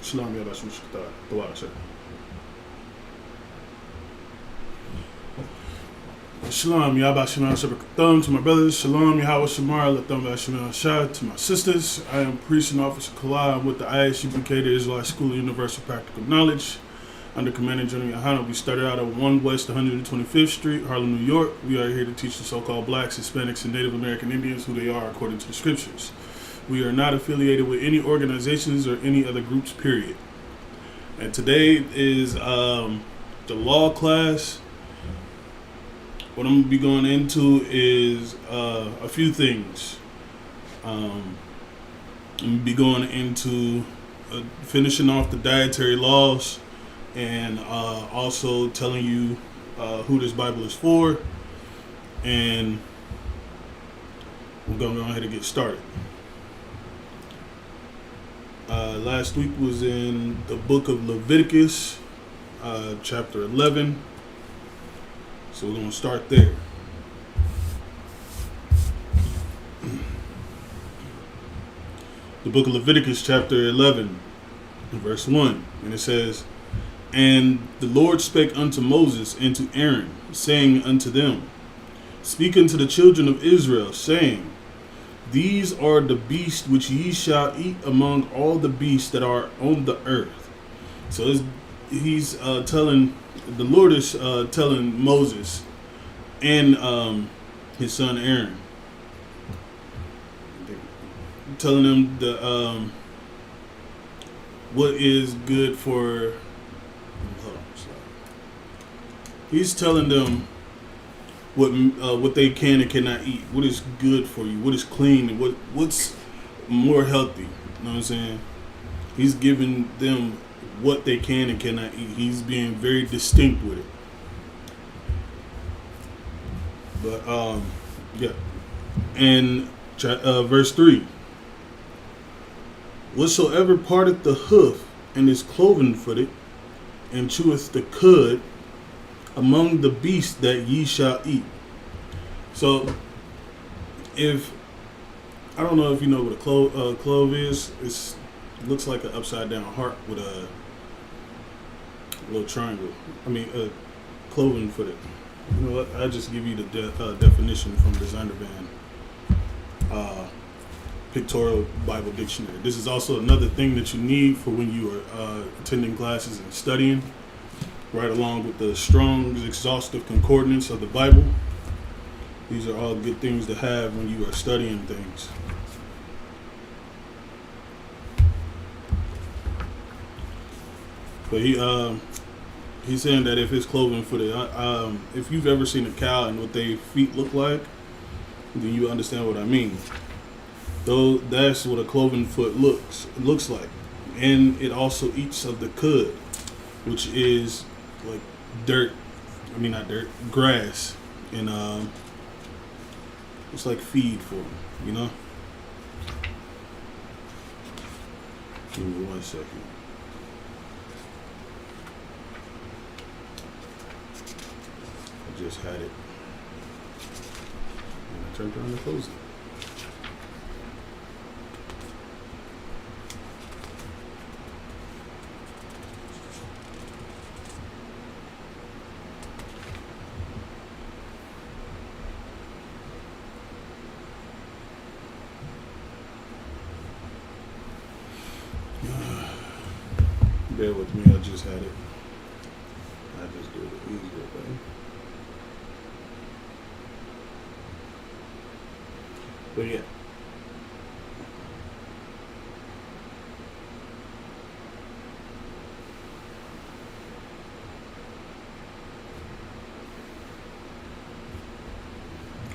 Shalom Yabashim Shukta, the water, sir. Shalom Yabashim Shukta, to my brothers. Shalom Yahweh Shamar, Latham Bashim Shah, to my sisters. I am Priest and Officer Kala. I'm with the Isupk, the Israelite School of Universal Practical Knowledge. Under Commander General Yohana, we started out at 1 West 125th Street, Harlem, New York. We are here to teach the so-called blacks, Hispanics, and Native American Indians who they are according to the scriptures. We are not affiliated with any organizations or any other groups, period. And today is the law class. What I'm going to be going into is a few things. I'm going to be going into finishing off the dietary laws, and also telling you who this Bible is for, and we're going to go ahead and get started. Last week was in the book of Leviticus, chapter 11, so we're going to start there. The book of Leviticus, chapter 11, verse 1, and it says, "And the Lord spake unto Moses and to Aaron, saying unto them, Speak unto the children of Israel, saying, These are the beasts which ye shall eat among all the beasts that are on the earth." So he's telling, the Lord is telling Moses and his son Aaron, telling them the what is good for. He's telling them what they can and cannot eat, what is good for you, what is clean, and what's more healthy. You know what I'm saying? He's giving them what they can and cannot eat. He's being very distinct with it. But yeah. And verse 3. "Whatsoever parteth the hoof and is cloven-footed, and cheweth the cud, among the beasts that ye shall eat." So, if I don't know if you know what a clove is. It looks like an upside down heart with a little triangle. I mean, cloven footed. You know what? I just give you the definition from Designer Band Pictorial Bible Dictionary. This is also another thing that you need for when you are attending classes and studying, right along with the Strong's Exhaustive Concordance of the Bible. These are all good things to have when you are studying things. But he's saying that if it's cloven footed, if you've ever seen a cow and what their feet look like, then you understand what I mean. Though that's what a cloven foot looks like, and it also eats of the cud, which is like dirt. I mean, not dirt, grass, and it's like feed for them, you know. Give me 1 second. I just had it, and I turned around and closed it. Bear with me, I just had it. I just do it the easier way. But yeah.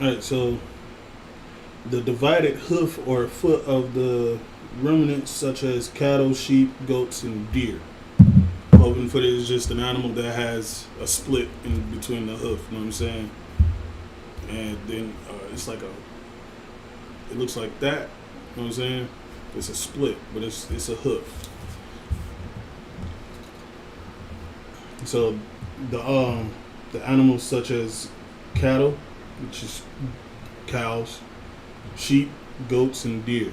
Alright, so the divided hoof or foot of the ruminants such as cattle, sheep, goats, and deer. Cloven footed is just an animal that has a split in between the hoof, you know what I'm saying? And then it's like it looks like that, you know what I'm saying? It's a split, but it's a hoof. So the animals such as cattle, which is cows, sheep, goats, and deer.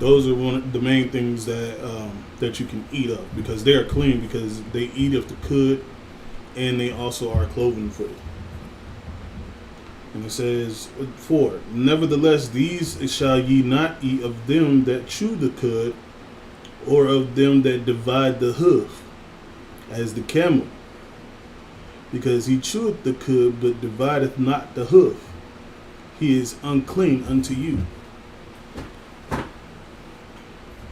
Those are one of the main things that you can eat of because they are clean because they eat of the cud and they also are cloven footed. And it says 4. Nevertheless, these shall ye not eat of them that chew the cud, or of them that divide the hoof, as the camel, because he cheweth the cud, but divideth not the hoof. He is unclean unto you.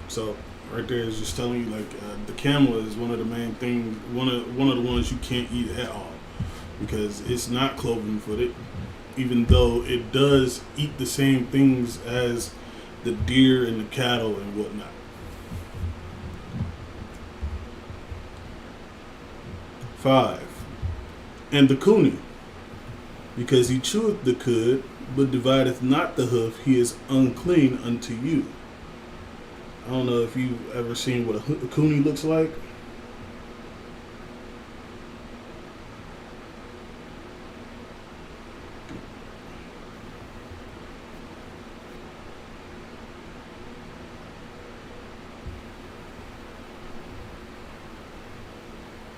So right there is just telling you the camel is one of the main things, one of the ones you can't eat at all because it's not cloven footed, even though it does eat the same things as the deer and the cattle and whatnot. Five, and the coonie, because he cheweth the cud, but divideth not the hoof, he is unclean unto you. I don't know if you've ever seen what a coonie looks like.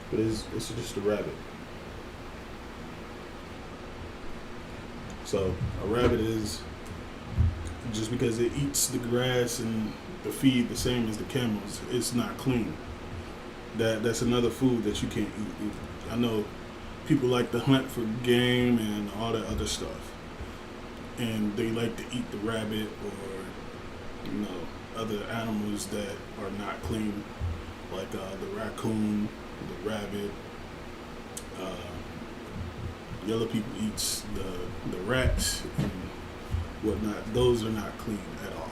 But it's just a rabbit. So a rabbit is, just because it eats the grass and the feed the same as the camels, it's not clean. That's another food that you can't eat. I know people like to hunt for game and all that other stuff, and they like to eat the rabbit or other animals that are not clean, like the raccoon, the rabbit. Yellow people eats the rats and whatnot. Those are not clean at all.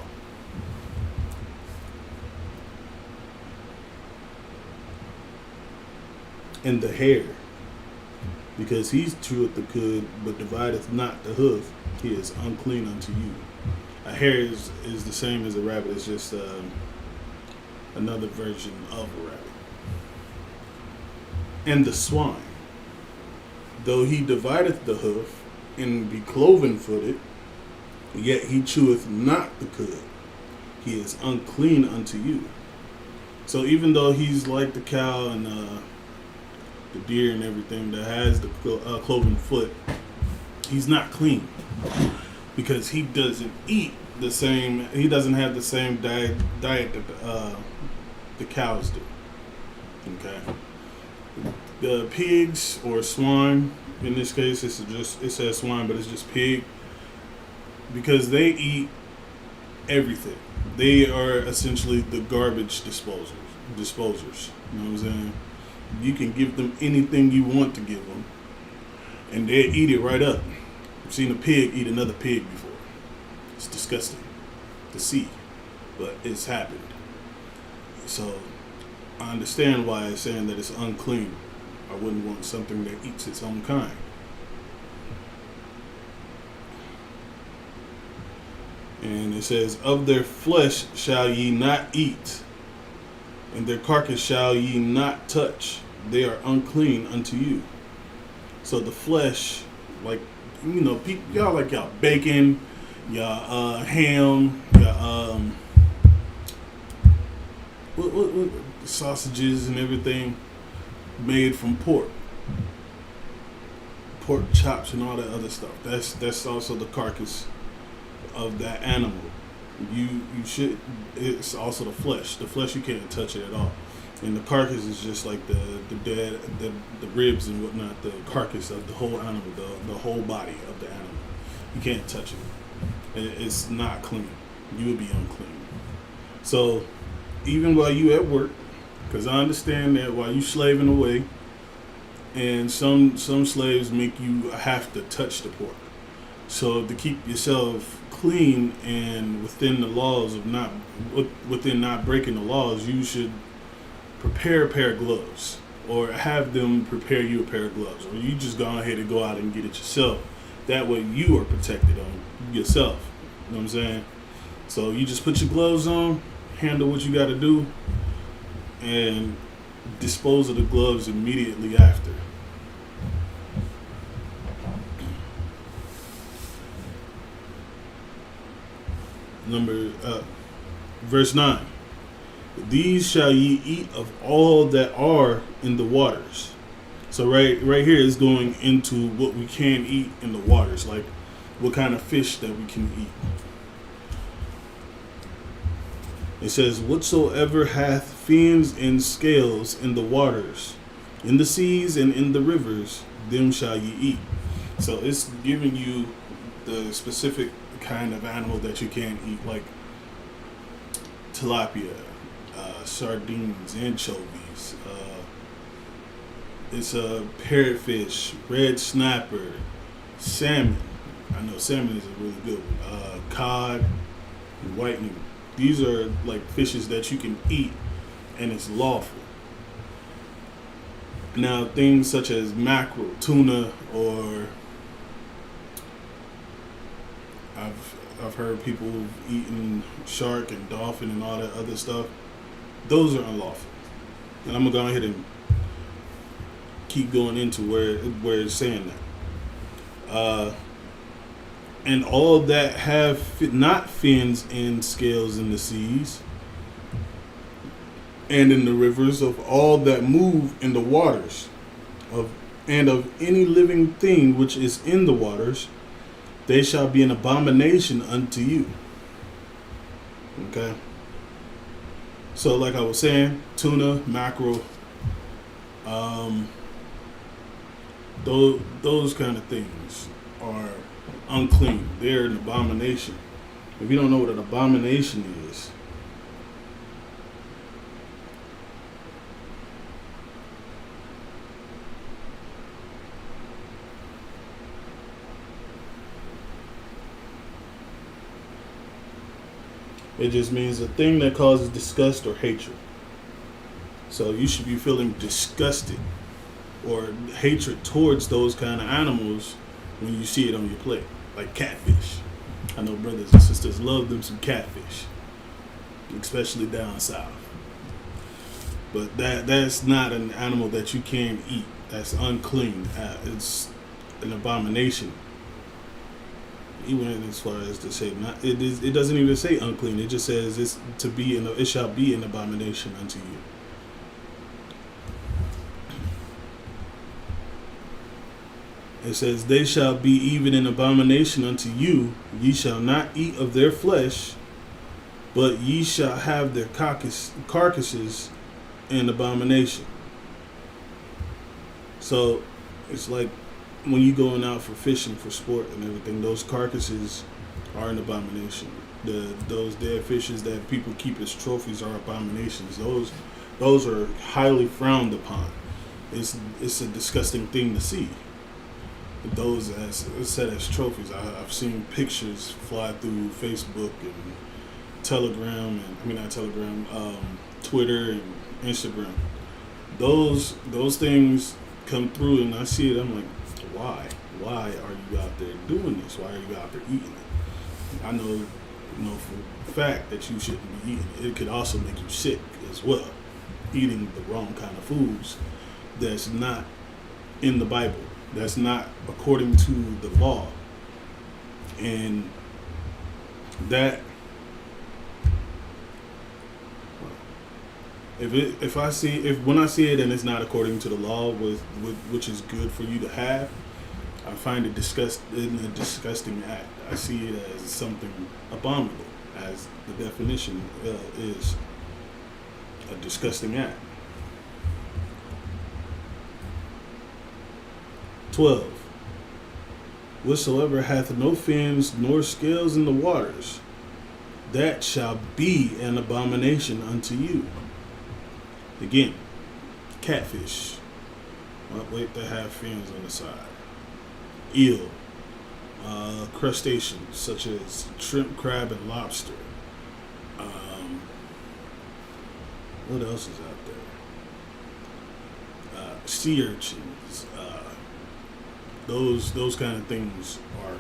And the hare, because he cheweth the cud, but divideth not the hoof, he is unclean unto you. A hare is the same as a rabbit. It's just another version of a rabbit. And the swine, though he divideth the hoof, and be cloven footed, yet he cheweth not the cud, he is unclean unto you. So even though he's like the cow and the deer and everything that has the cloven foot, he's not clean because he doesn't eat the same. He doesn't have the same diet that the cows do. Okay. The pigs or swine, in this case, it says swine, but it's just pig, because they eat everything. They are essentially the garbage disposers. You know what I'm saying? You can give them anything you want to give them, and they eat it right up. I've seen a pig eat another pig before. It's disgusting to see, but it's happened. So I understand why it's saying that it's unclean. I wouldn't want something that eats its own kind. And it says, of their flesh shall ye not eat, and their carcass shall ye not touch. They are unclean unto you. So the flesh, like, people, y'all like y'all bacon, y'all ham, y'all what sausages and everything made from pork chops and all that other stuff. That's also the carcass of that animal. You should. It's also the flesh. The flesh, you can't touch it at all. And the carcass is just like the ribs and whatnot. The carcass of the whole animal, the whole body of the animal. You can't touch it. It's not clean. You would be unclean. So even while you at work, because I understand that while you slaving away, and some slaves make you have to touch the pork. So to keep yourself clean and within the laws of not breaking the laws, you should prepare a pair of gloves, or have them prepare you a pair of gloves, or you just go ahead and go out and get it yourself. That way you are protected on yourself. You know what I'm saying? So you just put your gloves on, handle what you got to do, and dispose of the gloves immediately after. Verse 9. These shall ye eat of all that are in the waters. So right here is going into what we can eat in the waters, like what kind of fish that we can eat. It says, whatsoever hath fins and scales in the waters, in the seas and in the rivers, them shall ye eat. So it's giving you the specific kind of animal that you can eat, like tilapia, sardines, anchovies. It's a parrotfish, red snapper, salmon. I know salmon is a really good one. Cod, and whitening. These are like fishes that you can eat, and it's lawful. Now, things such as mackerel, tuna, or I've heard people who've eaten shark and dolphin and all that other stuff. Those are unlawful, and I'm gonna go ahead and keep going into where it's saying that. And all that have not fins and scales in the seas and in the rivers, of all that move in the waters, and of any living thing which is in the waters, they shall be an abomination unto you. Okay? So like I was saying, tuna, mackerel, those kind of things are unclean. They're an abomination. If you don't know what an abomination is, it just means a thing that causes disgust or hatred. So you should be feeling disgusted or hatred towards those kind of animals when you see it on your plate, like catfish. I know brothers and sisters love them some catfish, especially down south. But that's not an animal that you can eat. That's unclean. It's an abomination. Even as far as to say not, it doesn't even say unclean. It just says it shall be an abomination unto you. It says, they shall be even an abomination unto you. Ye shall not eat of their flesh, but ye shall have their carcasses an abomination. So it's like when you going out for fishing for sport and everything, those carcasses are an abomination. Those dead fishes that people keep as trophies are abominations. Those are highly frowned upon. It's a disgusting thing to see. Those as set as trophies. I've seen pictures fly through Facebook and Telegram, and not Telegram, Twitter and Instagram. Those things come through, and I see it. I'm like, why? Why are you out there doing this? Why are you out there eating it? I know, for a fact that you shouldn't be eating it. It could also make you sick as well. Eating the wrong kind of foods that's not in the Bible. That's not according to the law. And that when I see it and it's not according to the law, which is good for you to have, I find it a disgusting act. I see it as something abominable, as the definition is a disgusting act. 12. Whatsoever hath no fins nor scales in the waters, that shall be an abomination unto you. Again, catfish. Wait, they have fins on the side. Eel. Crustaceans such as shrimp, crab, and lobster. What else is out there? Sea urchins. Those kind of things are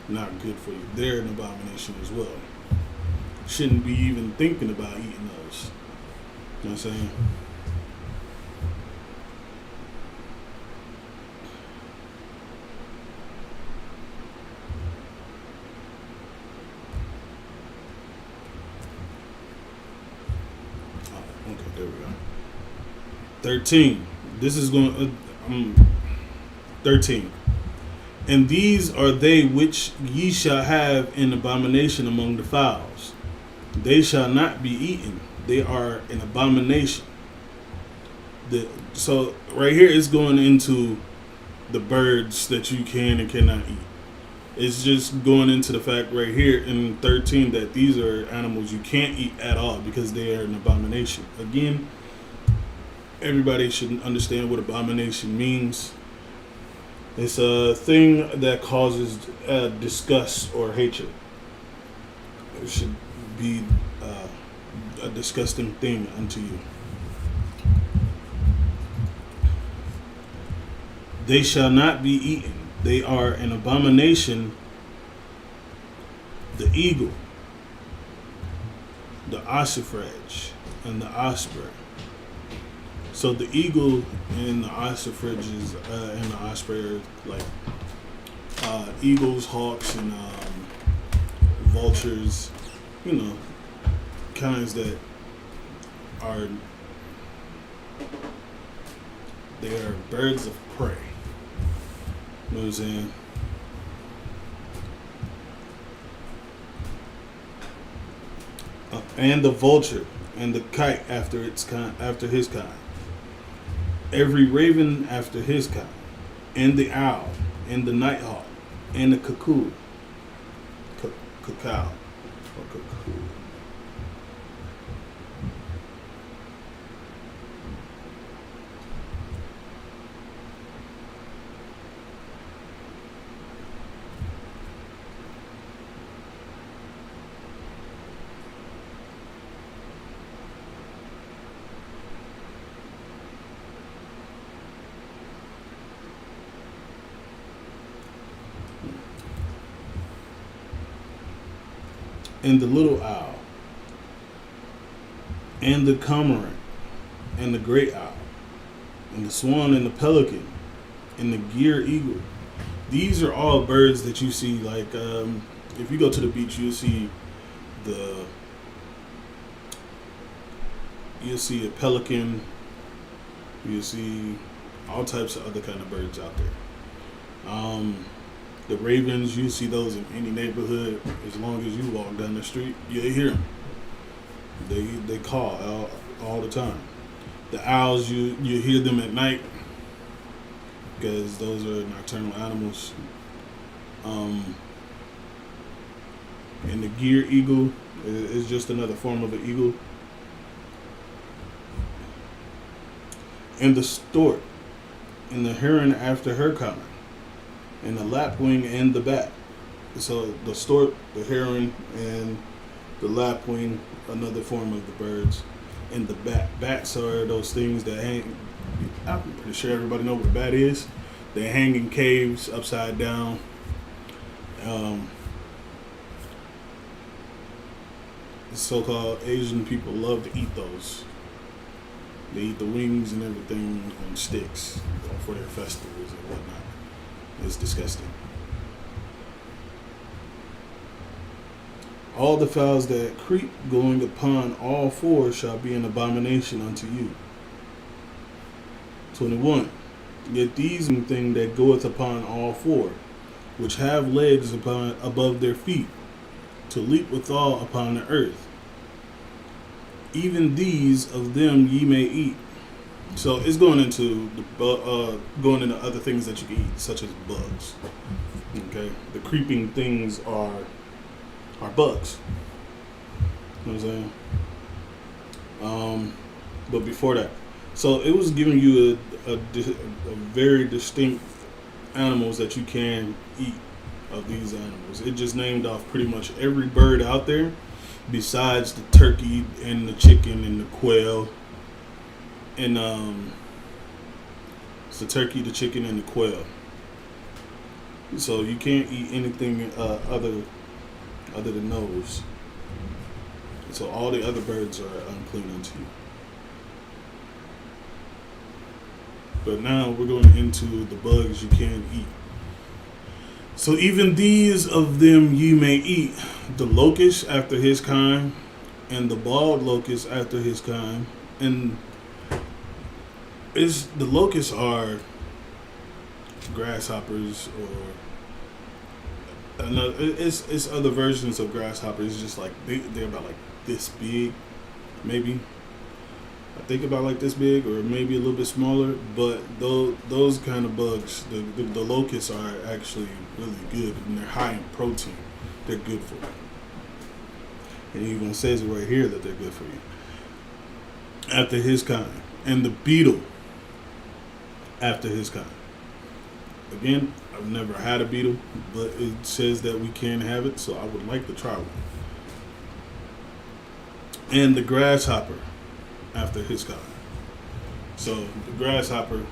not good for you. They're an abomination as well. Shouldn't be even thinking about eating those. You know what I'm saying? 13. This is going. 13. And these are they which ye shall have in abomination among the fowls. They shall not be eaten. They are an abomination. So right here it's going into the birds that you can and cannot eat. It's just going into the fact right here in 13 that these are animals you can't eat at all because they are an abomination. Again, everybody should understand what abomination means. It's a thing that causes disgust or hatred. It should be a disgusting thing unto you. They shall not be eaten. They are an abomination. The eagle, the ossifrage, and the osprey. So the eagle and the ossifrages and the osprey are like eagles, hawks, and vultures. You know, kinds that are birds of prey. You know what I'm saying? And the vulture and the kite after his kind. Every raven after his kind, and the owl, and the nighthawk, and the cuckoo. Cacao. Or cuckoo. And the little owl, and the cormorant, and the great owl, and the swan, and the pelican, and the gier eagle. These are all birds that you see. Like if you go to the beach, you'll see a pelican. You'll see all types of other kind of birds out there. The ravens, you see those in any neighborhood. As long as you walk down the street, you'll hear them. They call all the time. The owls, you hear them at night because those are nocturnal animals. And the gier eagle is just another form of an eagle. And the stork, and the heron after her kind. And the lapwing and the bat. So the stork, the heron, and the lapwing, another form of the birds, and the bat. Bats are those things that hang. I'm pretty sure everybody know what a bat is. They hang in caves upside down. So-called Asian people love to eat those. They eat the wings and everything on sticks for their festivals and whatnot. It's disgusting. All the fowls that creep going upon all four shall be an abomination unto you. 21. Yet these thing that goeth upon all four, which have legs above their feet, to leap withal upon the earth, even these of them ye may eat. So it's going into other things that you can eat, such as bugs. Okay, the creeping things are bugs. You know what I'm saying? But before that, so it was giving you a very distinct animals that you can eat of these animals. It just named off pretty much every bird out there, besides the turkey and the chicken and the quail. And it's the turkey, the chicken, and the quail. So you can't eat anything other than those. So all the other birds are unclean unto you. But now we're going into the bugs you can eat. So even these of them you may eat: the locust after his kind, and the bald locust after his kind, and Is the locusts are grasshoppers or another? It's other versions of grasshoppers. It's just like they're about like this big, maybe. I think about like this big or maybe a little bit smaller. But those kind of bugs, the locusts are actually really good and they're high in protein. They're good for you. And it even says it right here that they're good for you. After his kind. And the beetle after his kind. Again, I've never had a beetle, but it says that we can have it, so I would like to try one. And the grasshopper after his kind. So the grasshopper.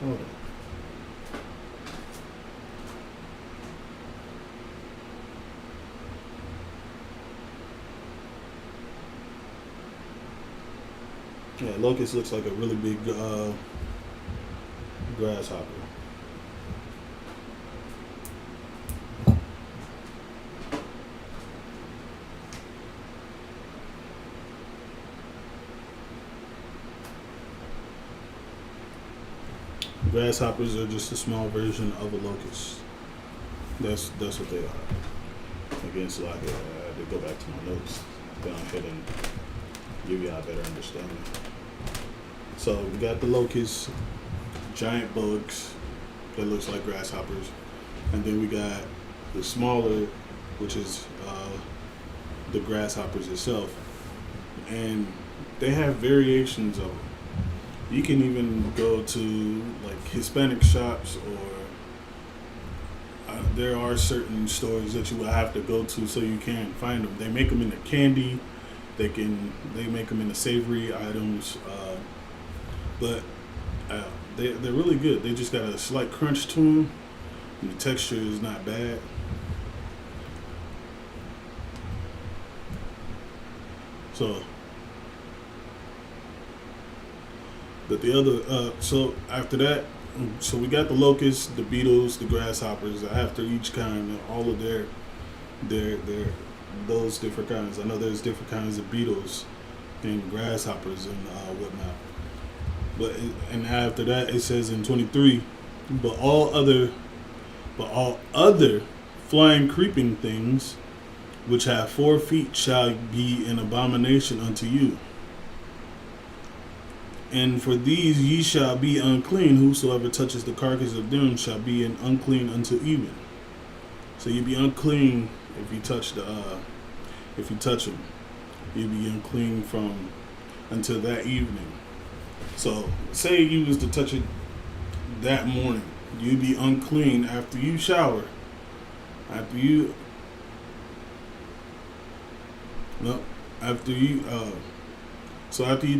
Hold on. Yeah, locust looks like a really big grasshopper. Grasshoppers are just a small version of a locust. That's what they are. Again, so I could go back to my notes, go ahead and give you a better understanding. So we got the locusts, giant bugs that looks like grasshoppers, and then we got the smaller, which is the grasshoppers itself, and they have variations of them. You can even go to like Hispanic shops, or there are certain stores that you will have to go to so you can find them. They make them into candy. They make them into savory items, but they're really good. They just got a slight crunch to them, and the texture is not bad. So. But the other, so after that, so we got the locusts, the beetles, the grasshoppers. After each kind, all of their those different kinds. I know there's different kinds of beetles and grasshoppers and whatnot. And after that, it says in 23, but all other flying creeping things which have 4 feet shall be an abomination unto you. And for these ye shall be unclean. Whosoever touches the carcass of them shall be an unclean unto even. So you be unclean if you touch them. You be unclean from until that evening. So say you was to touch it that morning, you be unclean after you shower. After you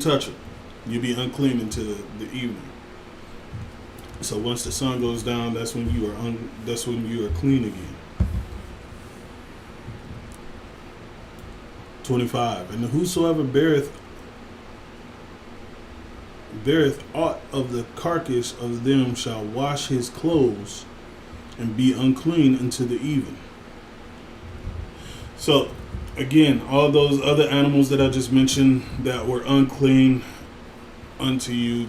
touch it, you be unclean until the evening. So once the sun goes down, that's when you are clean again. 25. And whosoever beareth aught of the carcass of them shall wash his clothes and be unclean unto the even. So again, all those other animals that I just mentioned that were unclean unto you,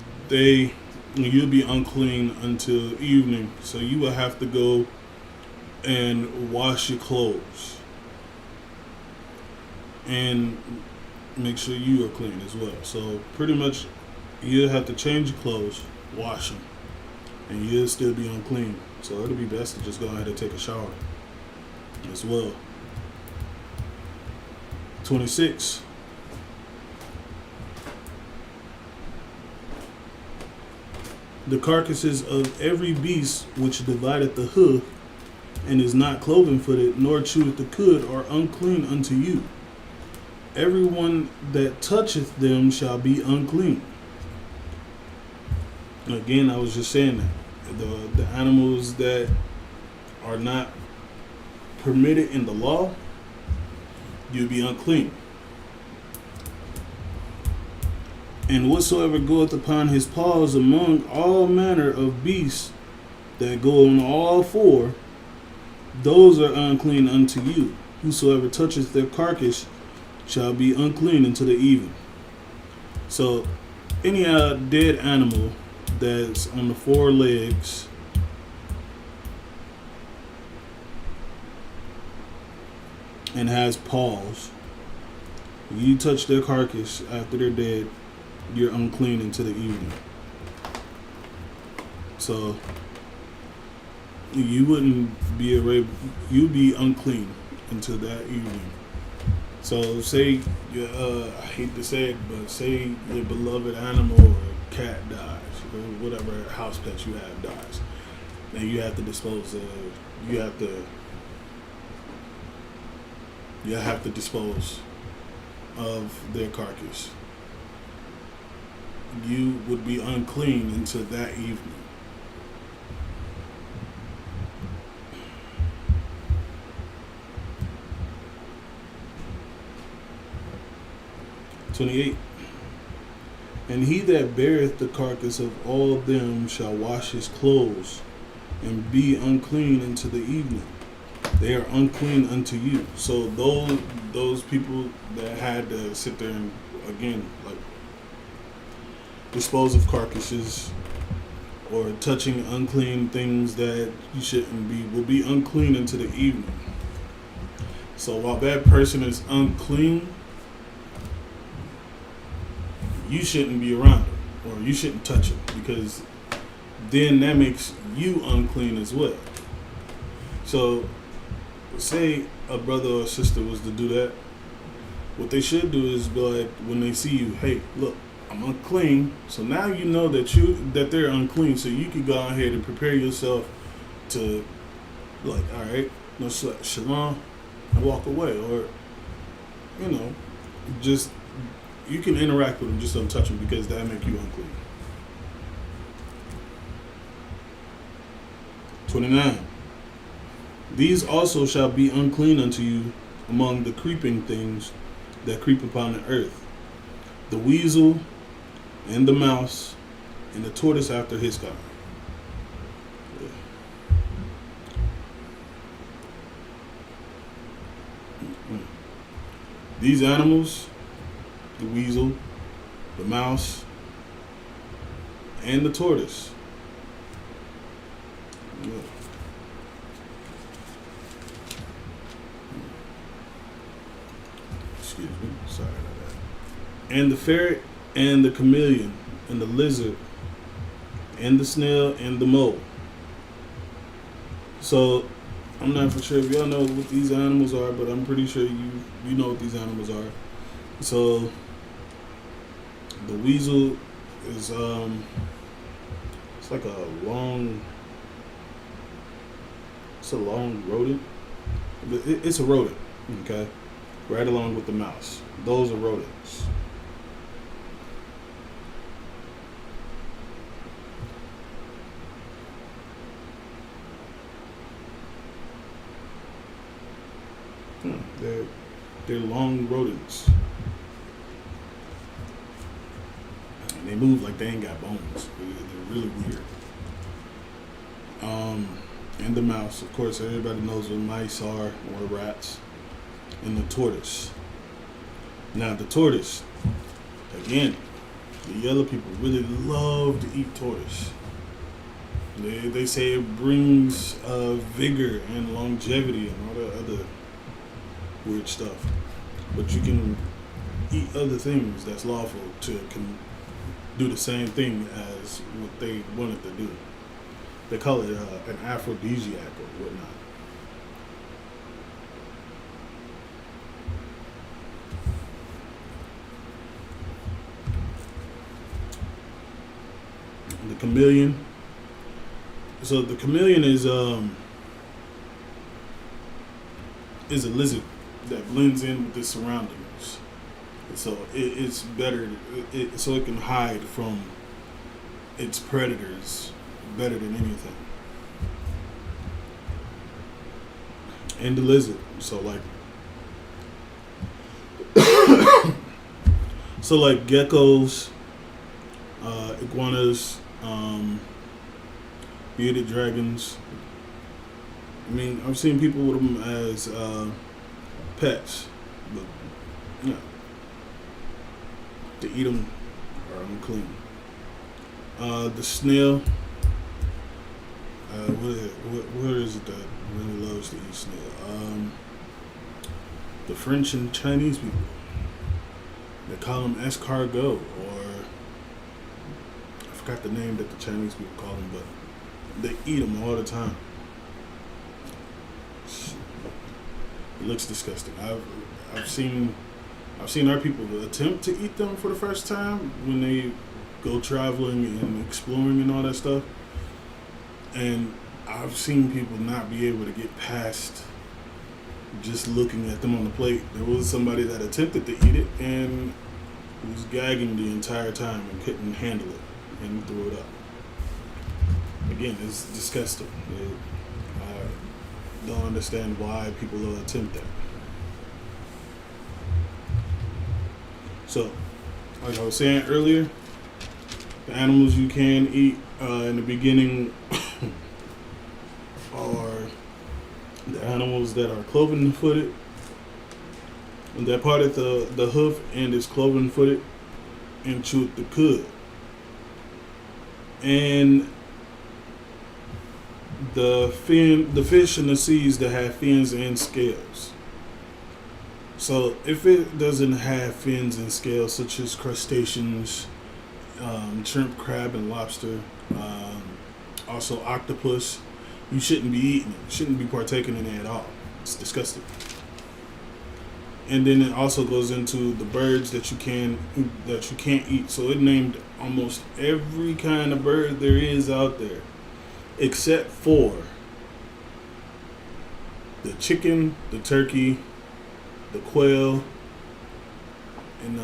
you'll be unclean until evening. So you will have to go and wash your clothes and make sure you are clean as well. So pretty much you'll have to change your clothes, wash them, and you'll still be unclean. So it'll be best to just go ahead and take a shower as well. 26. The carcasses of every beast which divideth the hoof, and is not cloven footed, nor cheweth the cud, are unclean unto you. Everyone that toucheth them shall be unclean. Again, I was just saying that the animals that are not permitted in the law, you'll be unclean. And whatsoever goeth upon his paws among all manner of beasts that go on all four, those are unclean unto you. Whosoever toucheth their carcass shall be unclean unto the even. So any dead animal that's on the four legs and has paws, you touch their carcass after they're dead, you're unclean into the evening. So you wouldn't be you'd be unclean until that evening. So say I hate to say it, but say your beloved animal or cat dies, or whatever house pet you have dies, and you have to dispose of, you have to dispose of their carcass. You would be unclean until that evening. (28) And he that beareth the carcass of all them shall wash his clothes, and be unclean unto the evening. They are unclean unto you. So those people that had to sit there and again like dispose of carcasses or touching unclean things that you shouldn't be will be unclean into the evening. So while that person is unclean, you shouldn't be around them or you shouldn't touch them, because then that makes you unclean as well. So say a brother or sister was to do that, what they should do is be like, when they see you, hey, look, I'm unclean. So now you know that they're unclean, so you can go ahead and prepare yourself to, like, all right, no sweat, shalom, and walk away, or just you can interact with them, just don't touch them, because that make you unclean. 29. These also shall be unclean unto you among the creeping things that creep upon the earth: the weasel, and the mouse, and the tortoise after his kind. These animals, the weasel, the mouse, and the tortoise. Excuse me, sorry about that. And the ferret, and the chameleon, and the lizard, and the snail, and the mole. So I'm not for sure if y'all know what these animals are, but I'm pretty sure you know what these animals are. So the weasel is it's like a long rodent, but it's a rodent, okay, right along with the mouse. Those are rodents. They're long rodents. And they move like they ain't got bones. They're really weird. And the mouse, of course, everybody knows what mice are, or rats. And the tortoise. Now the tortoise, again, the yellow people really love to eat tortoise. They say it brings vigor and longevity and all that other weird stuff. But you can eat other things that's lawful can do the same thing as what they wanted to do. They call it an aphrodisiac or whatnot. The chameleon. So the chameleon is a lizard that blends in with the surroundings. So it's better, so it can hide from its predators better than anything. And the lizard, so like geckos, iguanas, bearded dragons. I mean, I've seen people with them as pets, but to eat them are unclean. The snail. What is it that really loves to eat snail? The French and Chinese people. They call them escargot, or I forgot the name that the Chinese people call them, but they eat them all the time. It looks disgusting. I've seen our people attempt to eat them for the first time when they go traveling and exploring and all that stuff. And I've seen people not be able to get past just looking at them on the plate. There was somebody that attempted to eat it and was gagging the entire time and couldn't handle it and threw it up. Again, it's disgusting. I don't understand why people will attempt that. So, like I was saying earlier, the animals you can eat in the beginning are the animals that are cloven-footed. And that part of the hoof and is cloven-footed and chewed the cud. And the fish in the seas that have fins and scales. So if it doesn't have fins and scales, such as crustaceans, shrimp, crab, and lobster, also octopus, you shouldn't be eating it. You shouldn't be partaking in it at all. It's disgusting. And then it also goes into the birds that you can't eat. So it named almost every kind of bird there is out there, except for the chicken, the turkey, the quail, and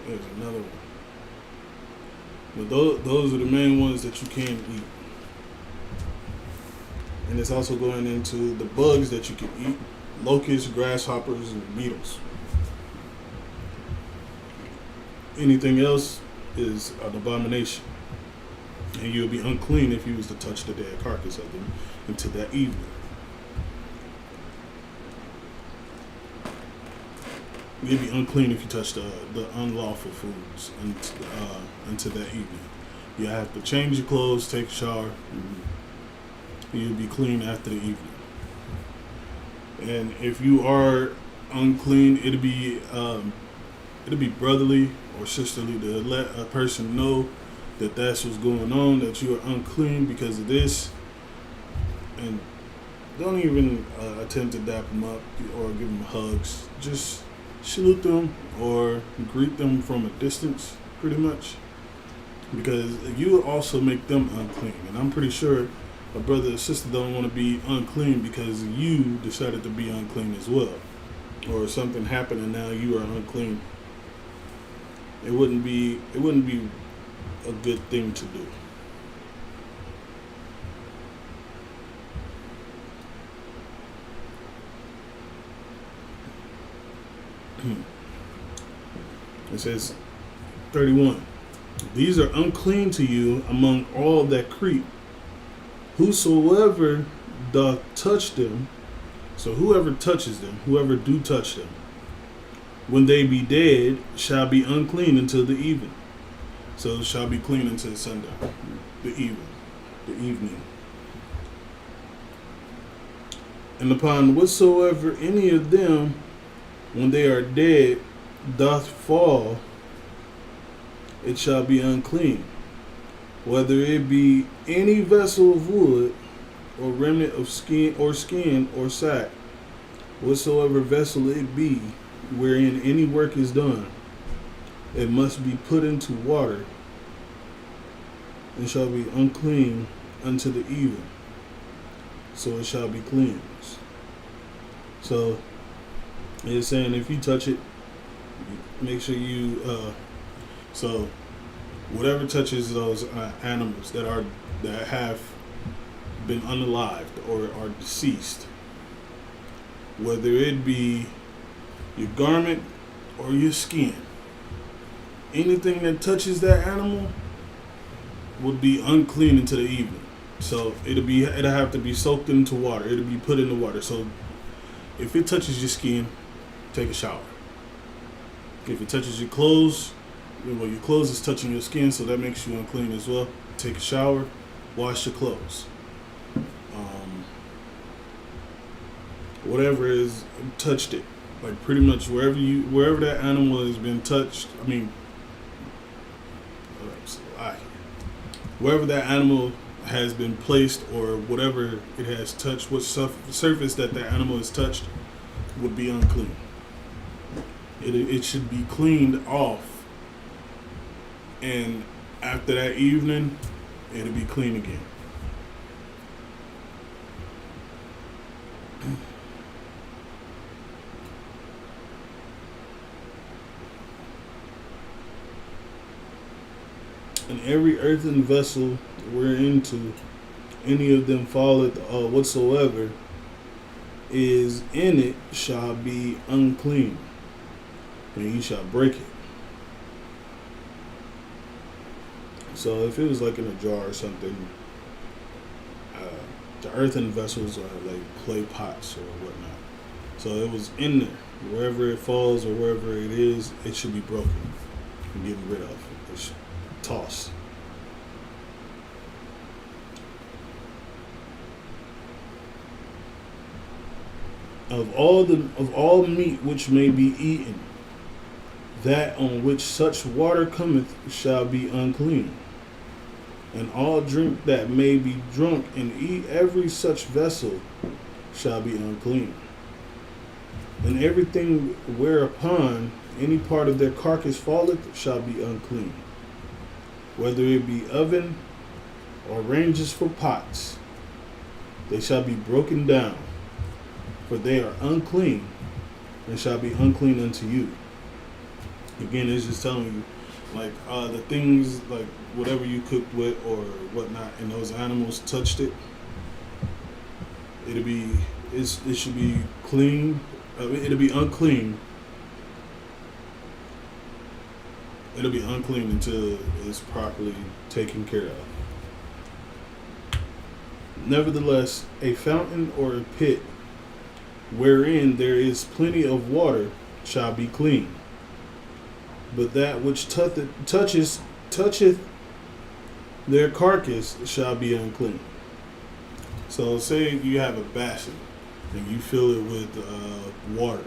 there's another one. But those are the main ones that you can eat. And it's also going into the bugs that you can eat: locusts, grasshoppers, and beetles. Anything else is an abomination. And you'll be unclean if you was to touch the dead carcass of them until that evening. You'll be unclean if you touch the unlawful foods until that evening. You have to change your clothes, take a shower, and you'll be clean after the evening. And if you are unclean, it'll be brotherly or sisterly to let a person know that that's what's going on, that you are unclean because of this. And don't even attempt to dap them up or give them hugs. Just salute them or greet them from a distance, pretty much, because you also make them unclean. And I'm pretty sure a brother or sister don't want to be unclean because you decided to be unclean as well, or something happened and now you are unclean. It wouldn't be a good thing to do. It says 31. These are unclean to you among all that creep. Whosoever doth touch them, so whoever touches them, whoever do touch them, when they be dead, shall be unclean until the evening. So it shall be clean until sundown, the evening. And upon whatsoever any of them, when they are dead, doth fall, it shall be unclean. Whether it be any vessel of wood, or remnant of skin or sack, whatsoever vessel it be, wherein any work is done, it must be put into water, and shall be unclean unto the even. So it shall be cleansed. So it's saying if you touch it, make sure you so whatever touches those animals that have been unalived or are deceased, whether it be your garment or your skin, anything that touches that animal would be unclean until the evening. So it'll have to be soaked into water. It'll be put in the water. So if it touches your skin, take a shower. If it touches your clothes, well, your clothes is touching your skin, so that makes you unclean as well. Take a shower, wash your clothes. Whatever is touched it, like pretty much wherever that animal has been touched. I mean, wherever that animal has been placed or whatever it has touched, what surface that animal has touched would be unclean. It should be cleaned off, and after that evening, it'll be clean again. And every earthen vessel whereinto any of them falleth whatsoever is in it shall be unclean, and ye shall break it. So if it was like in a jar or something, the earthen vessels are like clay pots or whatnot. So it was in there. Wherever it falls or wherever it is, it should be broken and getting rid of. It should toss. Of all meat which may be eaten, that on which such water cometh shall be unclean. And all drink that may be drunk and eat every such vessel shall be unclean. And everything whereupon any part of their carcass falleth shall be unclean, whether it be oven or ranges for pots, they shall be broken down, for they are unclean, and shall be unclean unto you. Again, it's just telling you, like the things, like whatever you cooked with or whatnot, and those animals touched it, it should be clean. It'll be unclean. It'll be unclean until it's properly taken care of. Nevertheless, a fountain or a pit wherein there is plenty of water shall be clean. But that which toucheth their carcass shall be unclean. So say you have a basin and you fill it with water,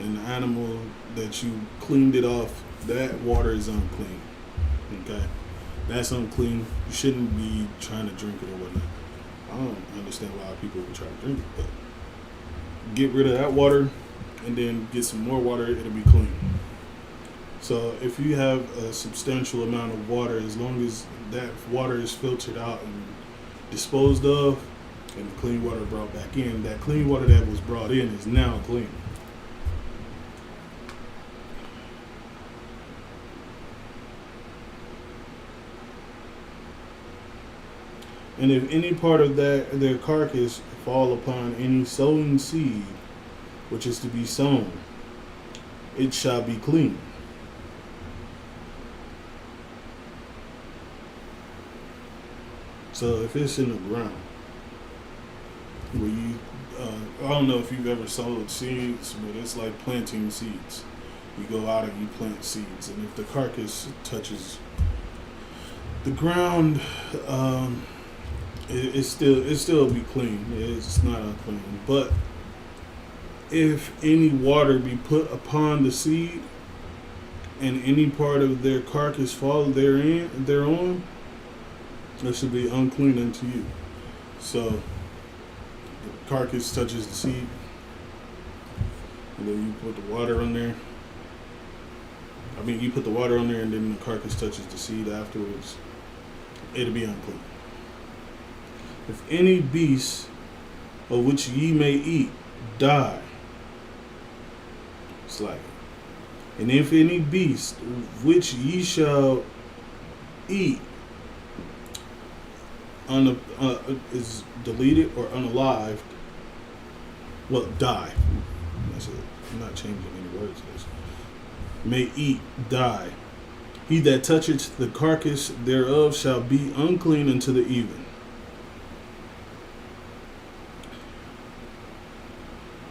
and the animal that you cleaned it off, that water is unclean. Okay? That's unclean. You shouldn't be trying to drink it or whatnot. I don't understand why people would try to drink it, but get rid of that water and then get some more water, it'll be clean. So if you have a substantial amount of water, as long as that water is filtered out and disposed of, and the clean water brought back in, that clean water that was brought in is now clean. And if any part of their carcass fall upon any sowing seed, which is to be sown, it shall be clean. So if it's in the ground, where you, I don't know if you've ever sowed seeds, but it's like planting seeds. You go out and you plant seeds, and if the carcass touches the ground, it still be clean. It's not unclean. But if any water be put upon the seed, and any part of their carcass fall thereon, that should be unclean unto you. So the carcass touches the seed, and then you put the water on there. You put the water on there, and then the carcass touches the seed afterwards. It'll be unclean. If any beast of which ye may eat die, slide. And if any beast which ye shall eat is deleted or unalived, well, die. That's it. I'm not changing any words. May eat, die. He that toucheth the carcass thereof shall be unclean unto the even.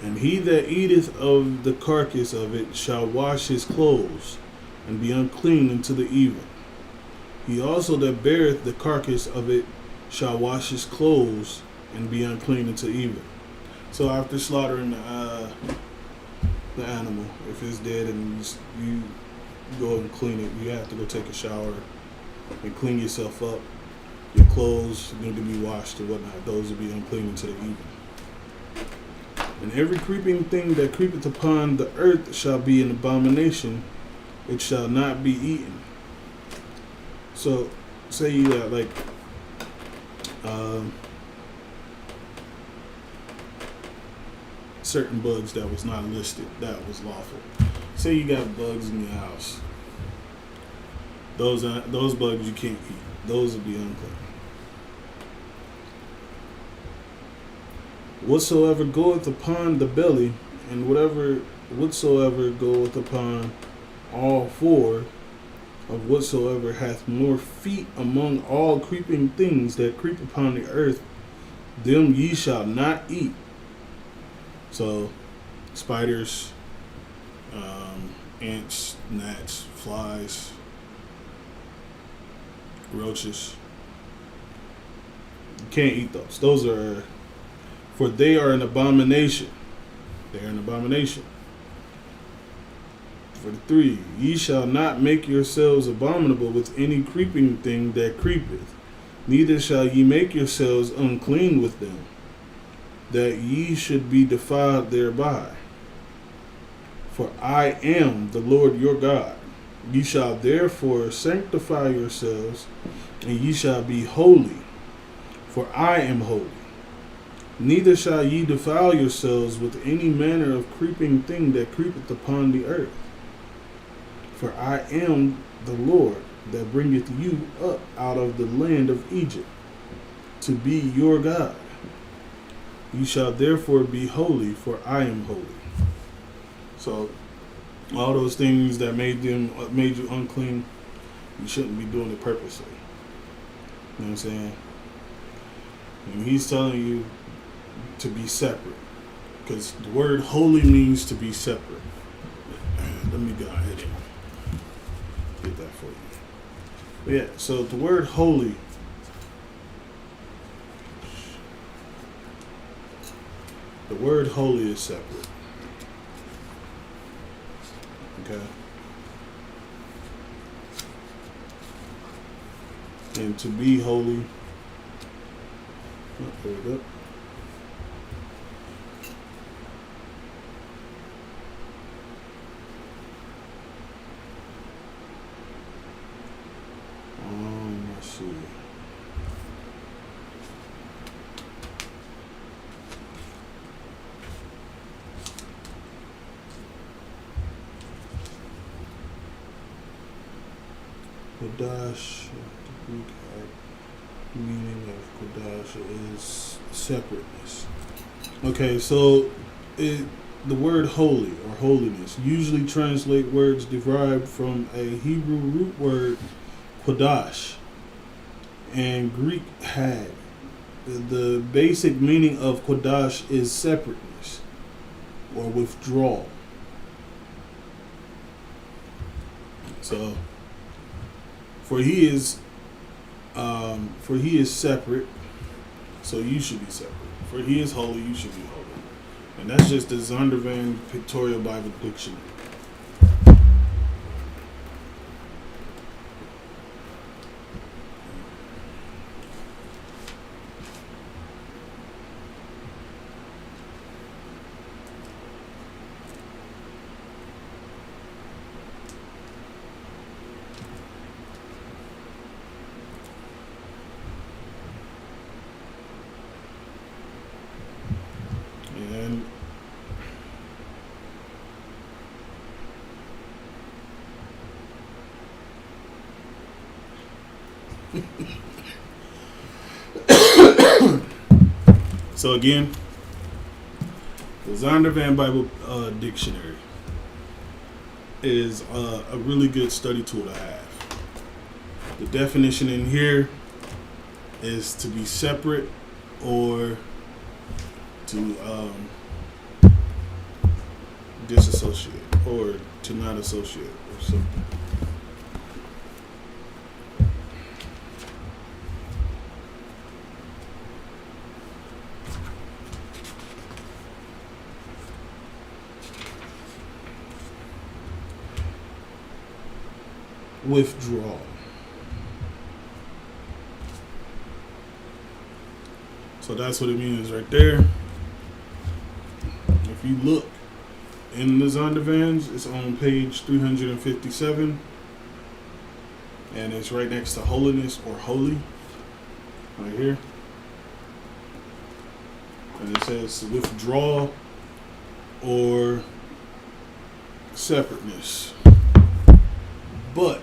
And he that eateth of the carcass of it shall wash his clothes, and be unclean unto the even. He also that beareth the carcass of it shall wash his clothes and be unclean unto even. So after slaughtering the animal, if it's dead and you go and clean it, you have to go take a shower and clean yourself up. Your clothes need to be washed and whatnot. Those will be unclean unto the even. And every creeping thing that creepeth upon the earth shall be an abomination. It shall not be eaten. So, say you got like certain bugs that was not listed, that was lawful. Say you got bugs in your house. Those bugs you can't eat. Those will be unclean. Whatsoever goeth upon the belly, and whatsoever goeth upon all four, of whatsoever hath more feet among all creeping things that creep upon the earth, them ye shall not eat. So, spiders, ants, gnats, flies, roaches. You can't eat those. Those are, for they are an abomination. They are an abomination. For the 3, ye shall not make yourselves abominable with any creeping thing that creepeth, neither shall ye make yourselves unclean with them, that ye should be defiled thereby. For I am the Lord your God. Ye shall therefore sanctify yourselves, and ye shall be holy, for I am holy. Neither shall ye defile yourselves with any manner of creeping thing that creepeth upon the earth. For I am the Lord that bringeth you up out of the land of Egypt, to be your God. You shall therefore be holy, for I am holy. So, all those things that made you unclean, you shouldn't be doing it purposely. You know what I'm saying? And he's telling you to be separate, because the word holy means to be separate. Let me go ahead and get that for you. But yeah, so the word holy, the word holy is separate. Okay. And to be holy, there we go. Let's see. Kodash, the Greek meaning of Kodash is separateness. Okay, so the word holy or holiness usually translate words derived from a Hebrew root word Kodash and Greek had. The basic meaning of Kodash is separateness or withdrawal. So, for he is separate, so you should be separate. For he is holy, you should be holy. And that's just the Zondervan Pictorial Bible Dictionary. And so again, the Zondervan Bible Dictionary is a really good study tool to have. The definition in here is to be separate or to disassociate or to not associate or something. withdrawal. So that's what it means right there. If you look in the Zondervans, it's on page 357, and it's right next to holiness or holy, right here. And it says withdrawal or separateness. But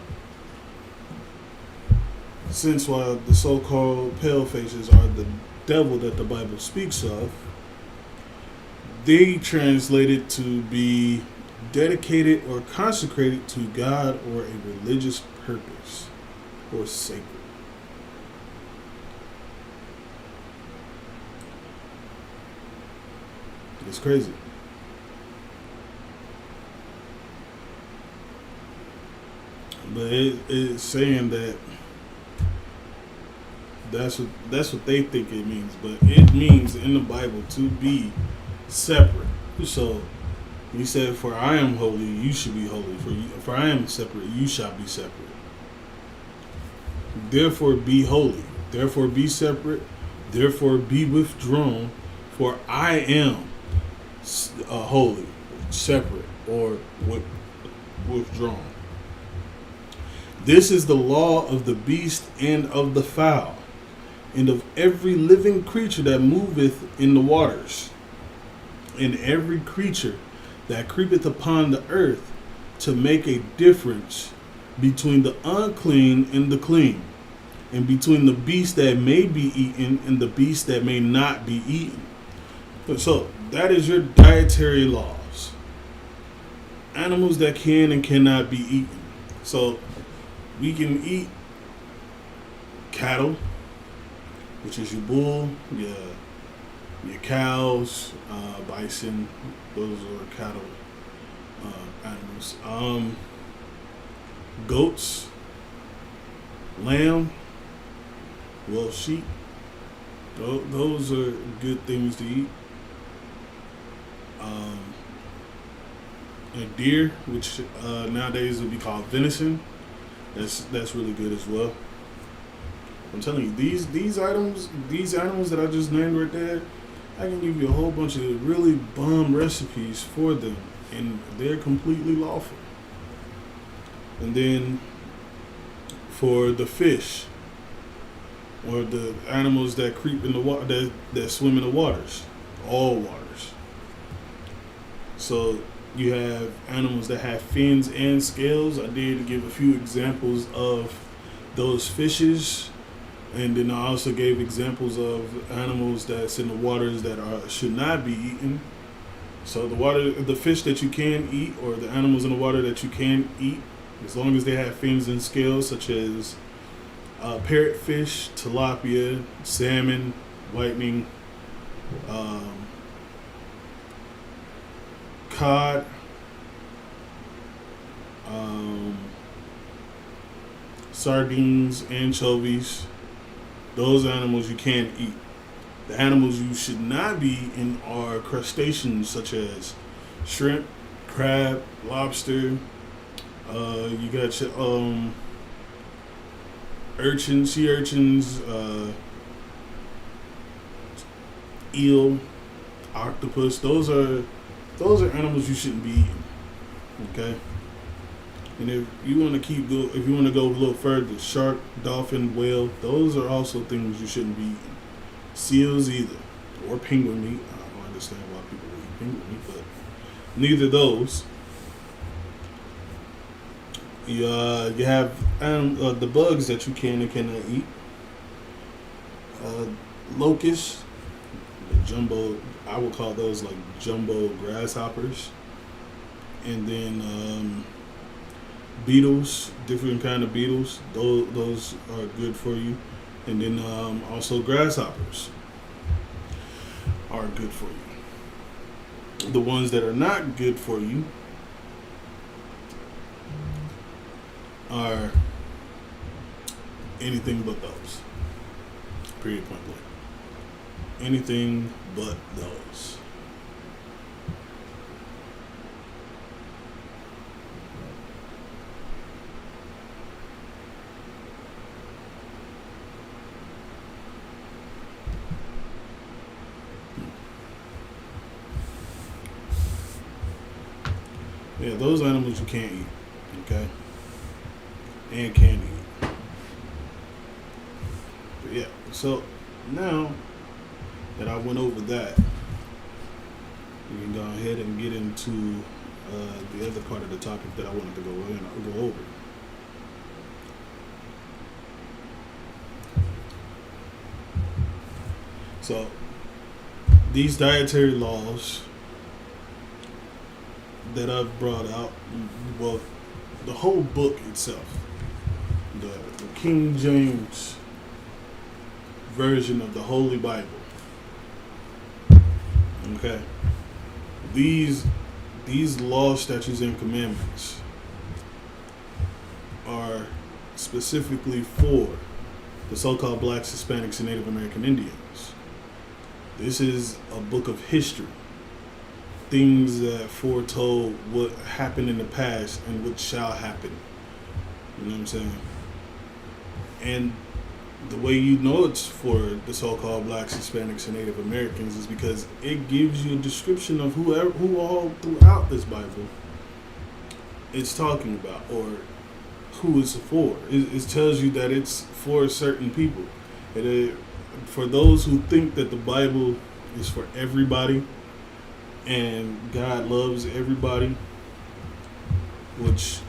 since while the so-called pale faces are the devil that the Bible speaks of, they translate it to be dedicated or consecrated to God or a religious purpose or sacred. It's crazy. But it's saying that that's what they think it means. But it means in the Bible to be separate. So he said, "For I am holy, you should be holy. For I am separate, you shall be separate. Therefore be holy. Therefore be separate. Therefore be withdrawn. For I am holy, separate, or withdrawn. This is the law of the beast and of the fowl, and of every living creature that moveth in the waters, and every creature that creepeth upon the earth, to make a difference between the unclean and the clean, and between the beast that may be eaten and the beast that may not be eaten." So that is your dietary laws. Animals that can and cannot be eaten. So we can eat cattle, which is your bull, your cows, bison. Those are cattle animals. Goats, lamb, sheep. Those are good things to eat. A deer, which nowadays would be called venison. That's really good as well. I'm telling you, these animals that I just named right there, I can give you a whole bunch of really bomb recipes for them, and they're completely lawful. And then for the fish, or the animals that creep in the water, that swim in the waters, all waters. So you have animals that have fins and scales. I did give a few examples of those fishes, and then I also gave examples of animals that's in the waters that should not be eaten. So the fish that you can eat, or the animals in the water that you can eat, as long as they have fins and scales, such as parrotfish, tilapia, salmon, whitening, cod, sardines, anchovies. Those animals you can eat. The animals you should not be eating are crustaceans such as shrimp, crab, lobster. You got your urchins, sea urchins, eel, octopus. Those are animals you shouldn't be eating. Okay. And if you want to go a little further, shark, dolphin, whale, those are also things you shouldn't be eating. Seals either, or penguin meat. I don't understand why people eat penguin meat, but neither of those. You have the bugs that you can and cannot eat. Locusts, the jumbo. I would call those like jumbo grasshoppers. And then beetles, different kind of beetles. Those are good for you. And then also grasshoppers are good for you. The ones that are not good for you are anything but those. Period, point blank. Anything but those. Yeah, those animals you can't eat. Okay? And can eat. But yeah, so now that I went over that, we can go ahead and get into the other part of the topic that I wanted to go over. So, these dietary laws that I've brought out, well, the whole book itself, the King James version of the Holy Bible, okay, these laws, statutes, and commandments are specifically for the so-called blacks, Hispanics, and Native American Indians. This is a book of history. Things that foretold what happened in the past and what shall happen. You know what I'm saying? And the way you know it's for the so-called blacks, Hispanics, and Native Americans is because it gives you a description of who all throughout this Bible it's talking about, or who it's for. It tells you that it's for certain people. For those who think that the Bible is for everybody and God loves everybody, which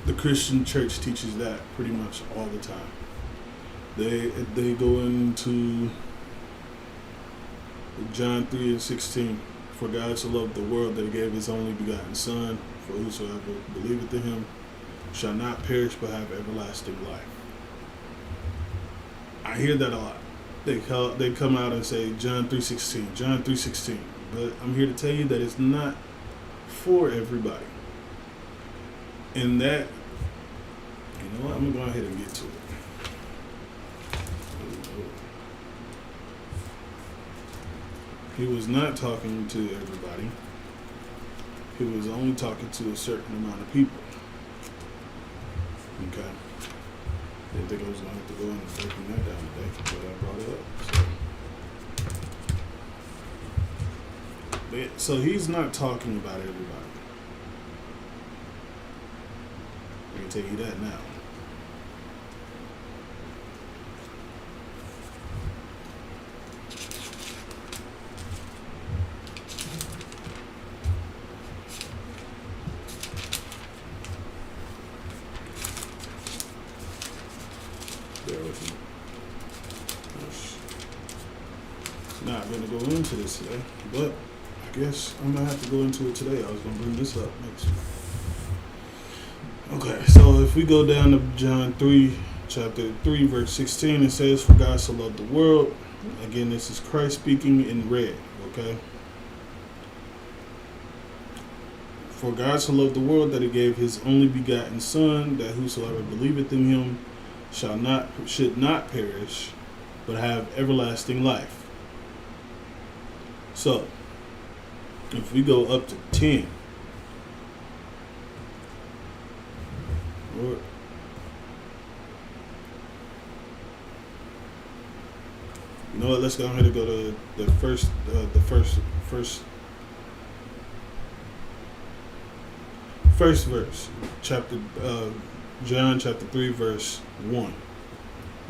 the Christian church teaches that pretty much all the time. They go into John 3:16. For God so loved the world that he gave his only begotten Son, for whosoever believeth in him shall not perish but have everlasting life. I hear that a lot. They come out and say John 3:16, John 3:16. But I'm here to tell you that it's not for everybody. And that, you know what, I'm going to go ahead and get to it. He was not talking to everybody. He was only talking to a certain amount of people. Okay. I didn't think I was going to have to go into breaking that down today, but I brought it up. So he's not talking about everybody. I can tell you that now. Not going to go into this today, but I guess I'm going to have to go into it today. I was going to bring this up next week. Okay, so if we go down to John 3, chapter 3, verse 16, it says, for God so loved the world. Again, this is Christ speaking in red, okay? For God so loved the world that he gave his only begotten Son, that whosoever believeth in him should not perish, but have everlasting life. So, if we go up to 10, or you know what? Let's go ahead and go to the first verse, John chapter 3, verse 1.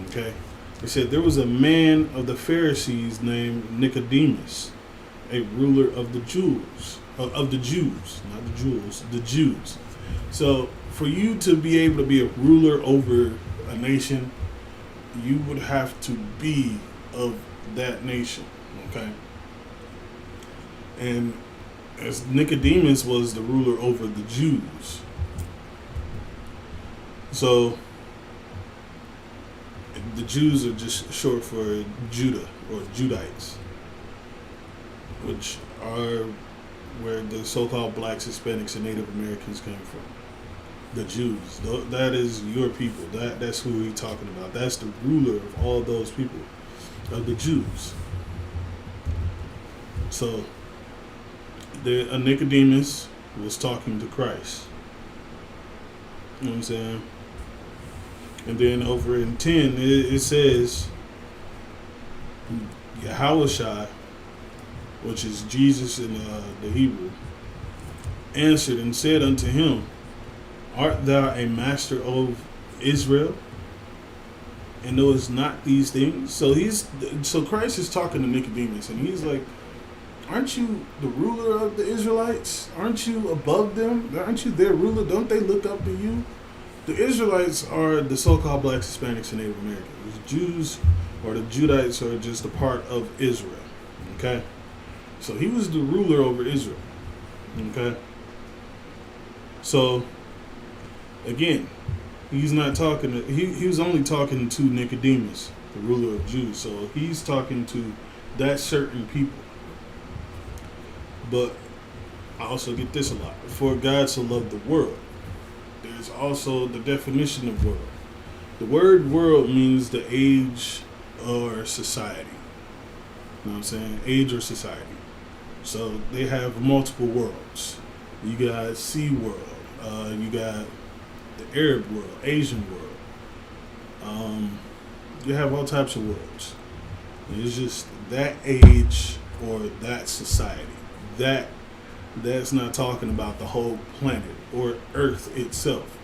Okay, it said there was a man of the Pharisees named Nicodemus, a ruler of the Jews, not the Jews, the Jews. So for you to be able to be a ruler over a nation, you would have to be of that nation, okay? And as Nicodemus was the ruler over the Jews, so the Jews are just short for Judah or Judites, which are where the so-called blacks, Hispanics, and Native Americans came from. The Jews. That is your people. That's who he's talking about. That's the ruler of all those people, of the Jews. So, Nicodemus was talking to Christ. You know what I'm saying? And then over in 10, it says, Yahushua, which is Jesus in the Hebrew, answered and said unto him, Art thou a master of Israel, and knowest not these things? So Christ is talking to Nicodemus, and he's like, aren't you the ruler of the Israelites? Aren't you above them? Aren't you their ruler? Don't they look up to you? The Israelites are the so-called blacks, Hispanics, and Native Americans. The Jews or the Judites are just a part of Israel. Okay? So he was the ruler over Israel. Okay? So, again, he's not talking to, he was only talking to Nicodemus, the ruler of Jews. So he's talking to that certain people. But I also get this a lot. For God so loved the world. There's also the definition of world. The word world means the age or society. You know what I'm saying? Age or society. So they have multiple worlds. You got Sea World. You got the Arab world, Asian world. You have all types of worlds. It's just that age or that society. That's not talking about the whole planet or Earth itself.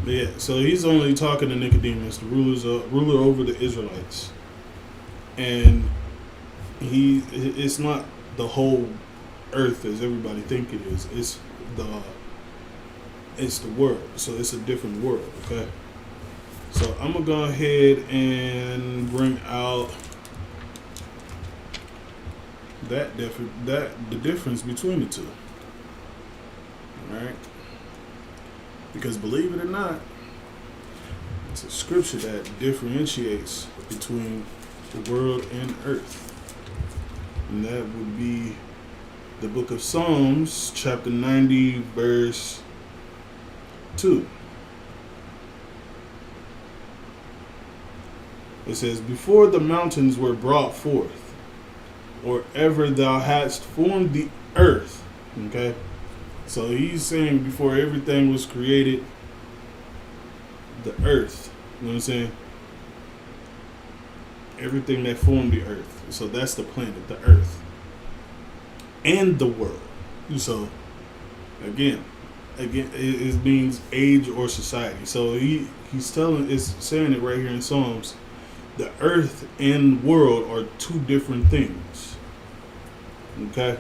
Yeah, so he's only talking to Nicodemus, the ruler over the Israelites, and it's not the whole earth as everybody think it is. It's the world. So it's a different world. Okay. So I'm gonna go ahead and bring out the difference between the two. All right. Because believe it or not, it's a scripture that differentiates between the world and earth. And that would be the book of Psalms, chapter 90, verse 2. It says, Before the mountains were brought forth, or ever thou hadst formed the earth. Okay? So he's saying before everything was created, the earth, you know what I'm saying? Everything that formed the earth. So that's the planet, the earth. And the world. So, again, it means age or society. So it's saying it right here in Psalms. The earth and world are two different things. Okay?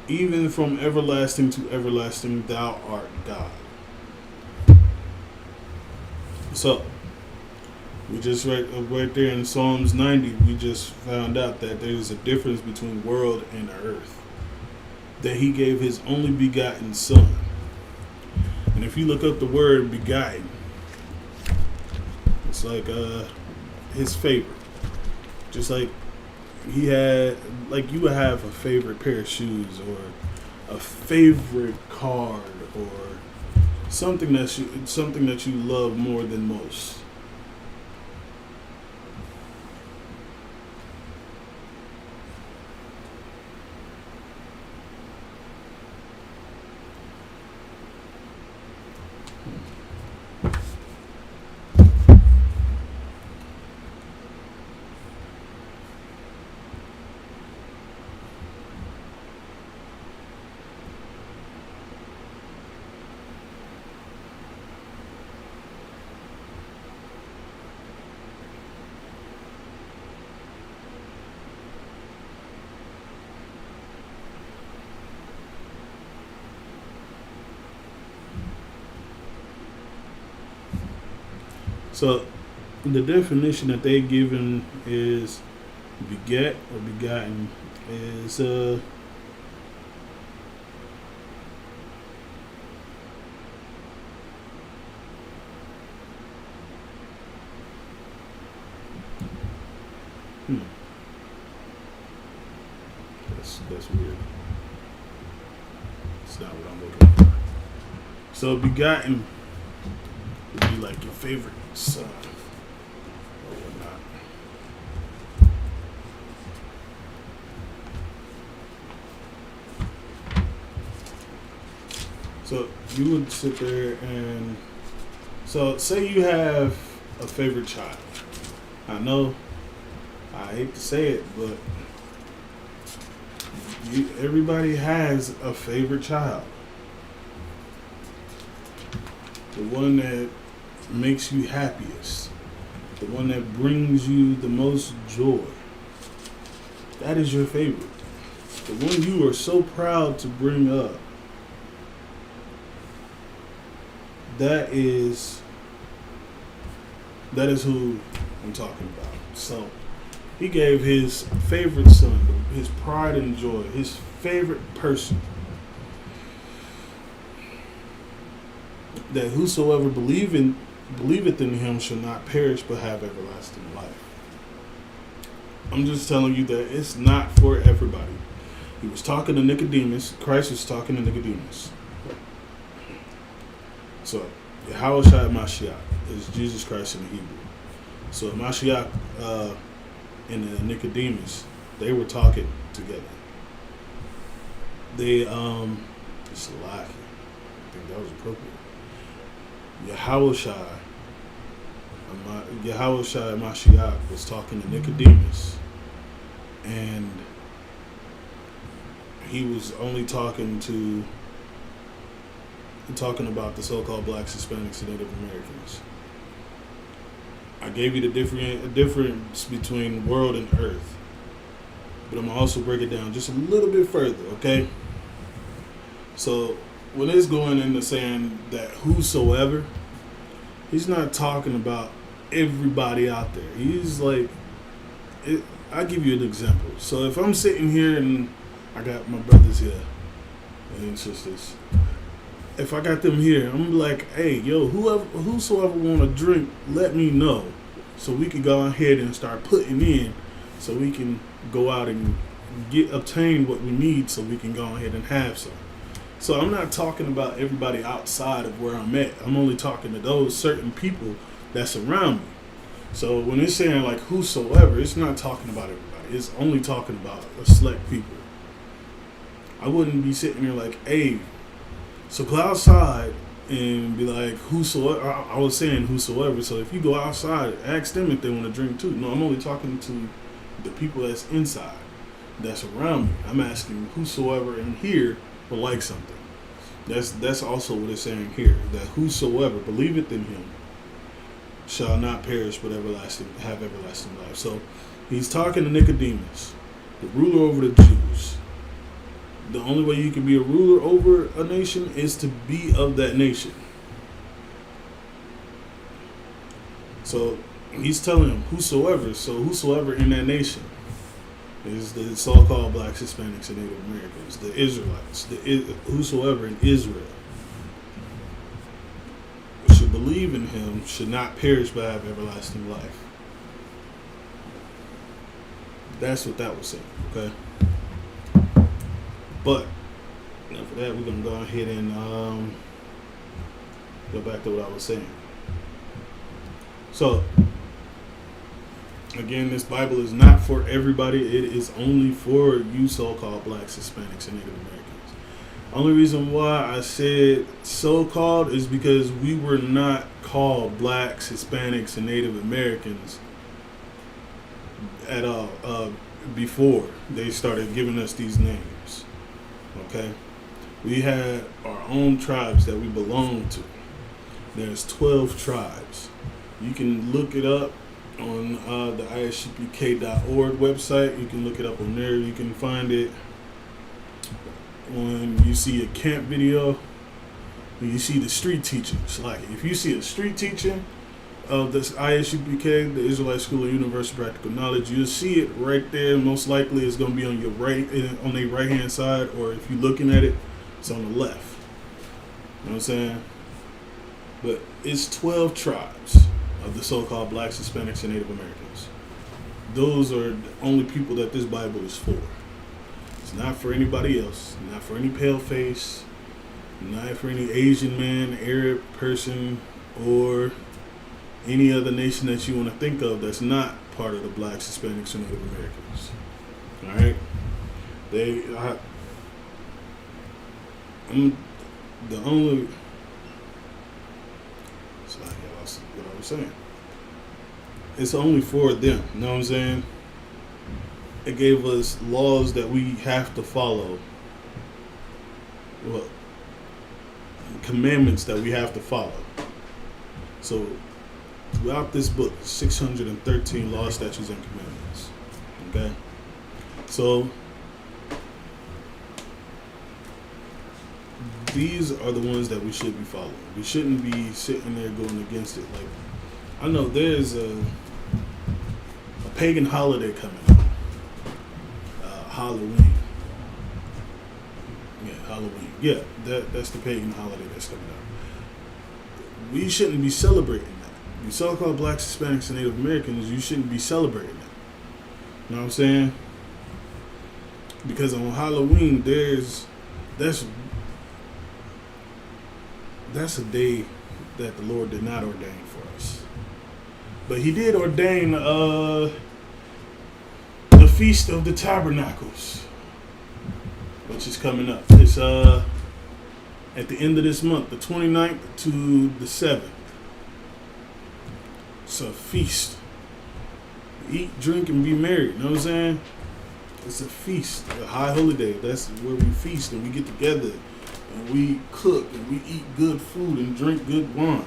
Even from everlasting to everlasting, thou art God. So, we just right there in Psalms 90, we just found out that there's a difference between world and earth. That he gave his only begotten son. And if you look up the word begotten, it's like his favorite. Just like he had, like you would have a favorite pair of shoes or a favorite card or something that you love more than most. So the definition that they given is beget or begotten is that's weird. It's not what I'm looking for. So begotten would be like your favorite son or whatnot. So you would sit there and say you have a favorite child. I know I hate to say it, but everybody has a favorite child. The one that makes you happiest. The one that brings you the most joy. That is your favorite. The one you are so proud to bring up. That is who I'm talking about. So, he gave his favorite son, his pride and joy, his favorite person, that whosoever believeth in him shall not perish but have everlasting life. I'm just telling you that it's not for everybody. He was talking to Nicodemus. Christ was talking to Nicodemus. So, Yahushua Mashiach is Jesus Christ in the Hebrew. So, Mashiach and Nicodemus, they were talking together. It's a lie. I think that was appropriate. Yahushua Mashiach was talking to Nicodemus, and he was only talking about the so-called blacks, Hispanics, and Native Americans. I gave you the difference between world and earth, but I'm gonna also break it down just a little bit further, okay? So when it's going into saying that whosoever, he's not talking about everybody out there. He's like, I'll give you an example. So if I'm sitting here and I got my brothers here and sisters, if I got them here, I'm like, hey, yo, whosoever want to drink, let me know, so we can go ahead and start putting in, so we can go out and obtain what we need, so we can go ahead and have some. So I'm not talking about everybody outside of where I'm at. I'm only talking to those certain people that's around me. So when it's saying like whosoever, it's not talking about everybody. It's only talking about a select people. I wouldn't be sitting there like, hey, so go outside and be like, whosoever. I was saying whosoever. So if you go outside, ask them if they want to drink too. No, I'm only talking to the people that's inside, that's around me. I'm asking whosoever in here will like something. That's also what it's saying here. That whosoever believeth in him shall not perish but have everlasting life. So he's talking to Nicodemus, the ruler over the Jews. The only way you can be a ruler over a nation is to be of that nation. So he's telling him whosoever. So whosoever in that nation is the so-called blacks, Hispanics, and Native Americans, the Israelites, whosoever in Israel should believe in him should not perish but have everlasting life. That's what that was saying, okay? But now for that, we're going to go ahead and go back to what I was saying. So, again, this Bible is not for everybody. It is only for you so-called blacks, Hispanics, and Native Americans. Only reason why I said so-called is because we were not called blacks, Hispanics, and Native Americans at all before they started giving us these names. Okay? We had our own tribes that we belonged to. There's 12 tribes. You can look it up on the isupk.org website. You can look it up on there. You can find it when you see a camp video. When you see the street teachings. Like, if you see a street teaching of this Isupk, the Israelite School of Universal Practical Knowledge, you'll see it right there. Most likely it's going to be on your on the right hand side, or if you're looking at it, it's on the left. You know what I'm saying? But it's 12 tribes of the so-called blacks, Hispanics, and Native Americans. Those are the only people that this Bible is for. It's not for anybody else. Not for any pale face. Not for any Asian man, Arab person, or any other nation that you want to think of that's not part of the blacks, Hispanics, or Native Americans. All right, I'm the only. It's like what I was saying. It's only for them. You know what I'm saying? It gave us laws that we have to follow. Well, commandments that we have to follow. So, throughout this book, 613 laws, statutes, and commandments. Okay? So, these are the ones that we should be following. We shouldn't be sitting there going against it. Like, I know there's a pagan holiday coming up. Halloween. Yeah, Halloween. Yeah, that's the pagan holiday that's coming up. We shouldn't be celebrating that. You so-called blacks, Hispanics, and Native Americans, you shouldn't be celebrating that. You know what I'm saying? Because on Halloween, that's a day that the Lord did not ordain for us. But He did ordain the Feast of the Tabernacles, which is coming up. It's at the end of this month, the 29th to the 7th. It's a feast. Eat, drink, and be merry. You know what I'm saying? It's a feast, a high holiday. That's where we feast and we get together and we cook and we eat good food and drink good wine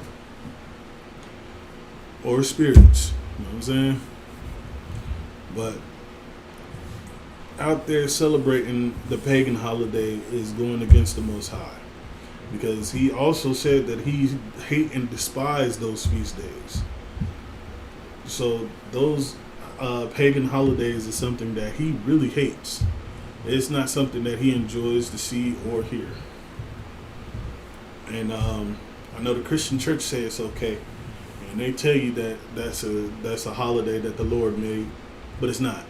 or spirits. You know what I'm saying? But out there celebrating the pagan holiday is going against the Most High, because He also said that He hate and despise those feast days. So those pagan holidays is something that He really hates. It's not something that He enjoys to see or hear. And I know the Christian church say it's okay, and they tell you that that's a holiday that the Lord made, but it's not.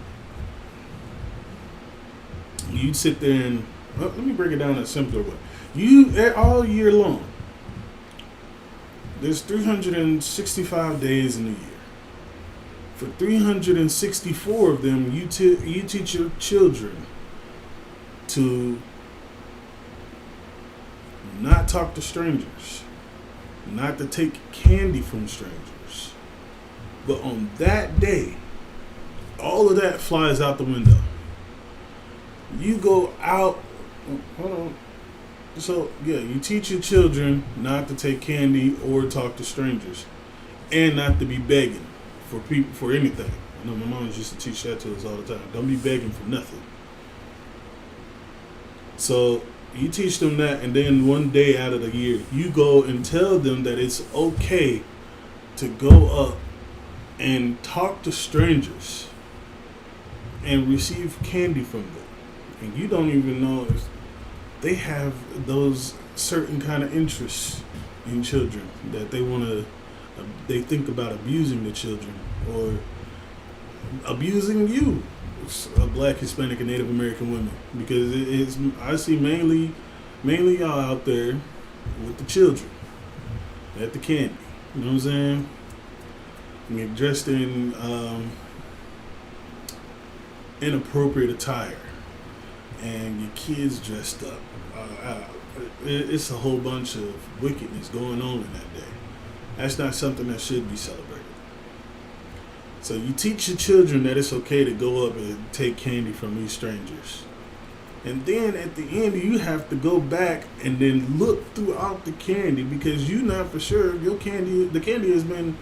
You'd sit there and let me break it down in a simpler way. You all year long, there's 365 days in a year. For 364 of them, you teach your children to not talk to strangers, not to take candy from strangers. But on that day, all of that flies out the window. You go out, hold on. So, yeah, you teach your children not to take candy or talk to strangers, and not to be begging for people for anything. I know my mom used to teach that to us all the time. Don't be begging for nothing. So you teach them that, and then one day out of the year, you go and tell them that it's okay to go up and talk to strangers and receive candy from them. And you don't even know if they have those certain kind of interests in children that they think about abusing the children or abusing you, Black, Hispanic, and Native American women, because I see mainly y'all out there with the children at the candy. You know what I'm saying? And you're dressed in inappropriate attire, and your kids dressed up. It's a whole bunch of wickedness going on in that day. That's not something that should be celebrated. So you teach your children that it's okay to go up and take candy from these strangers. And then at the end, you have to go back and then look throughout the candy, because you're not for sure if the candy has been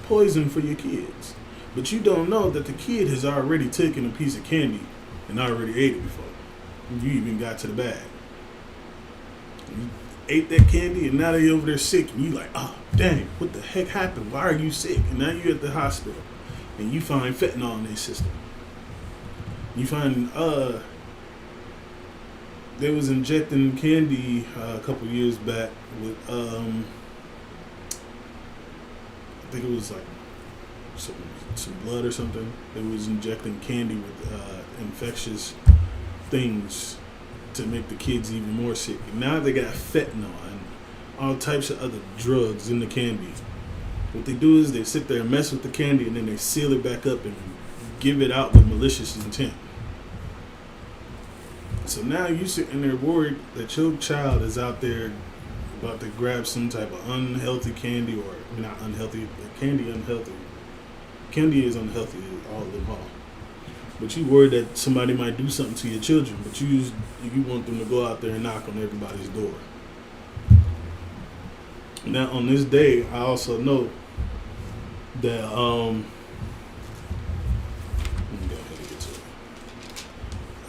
poisoned for your kids. But you don't know that the kid has already taken a piece of candy and already ate it before you even got to the bag. You ate that candy and now they over there sick, and you like, oh dang, what the heck happened? Why are you sick? And now you're at the hospital and you find fentanyl in their system. You find they was injecting candy a couple years back with I think it was like some blood or something. They was injecting candy with infectious things to make the kids even more sick. And now they got fentanyl, and all types of other drugs in the candy. What they do is they sit there and mess with the candy, and then they seal it back up and give it out with malicious intent. So now you sitting there worried that your child is out there about to grab some type of unhealthy candy, or not unhealthy, unhealthy. Candy is unhealthy, all of them all. But you worried that somebody might do something to your children, but you want them to go out there and knock on everybody's door. Now on this day, I also know that let me go ahead and get to it.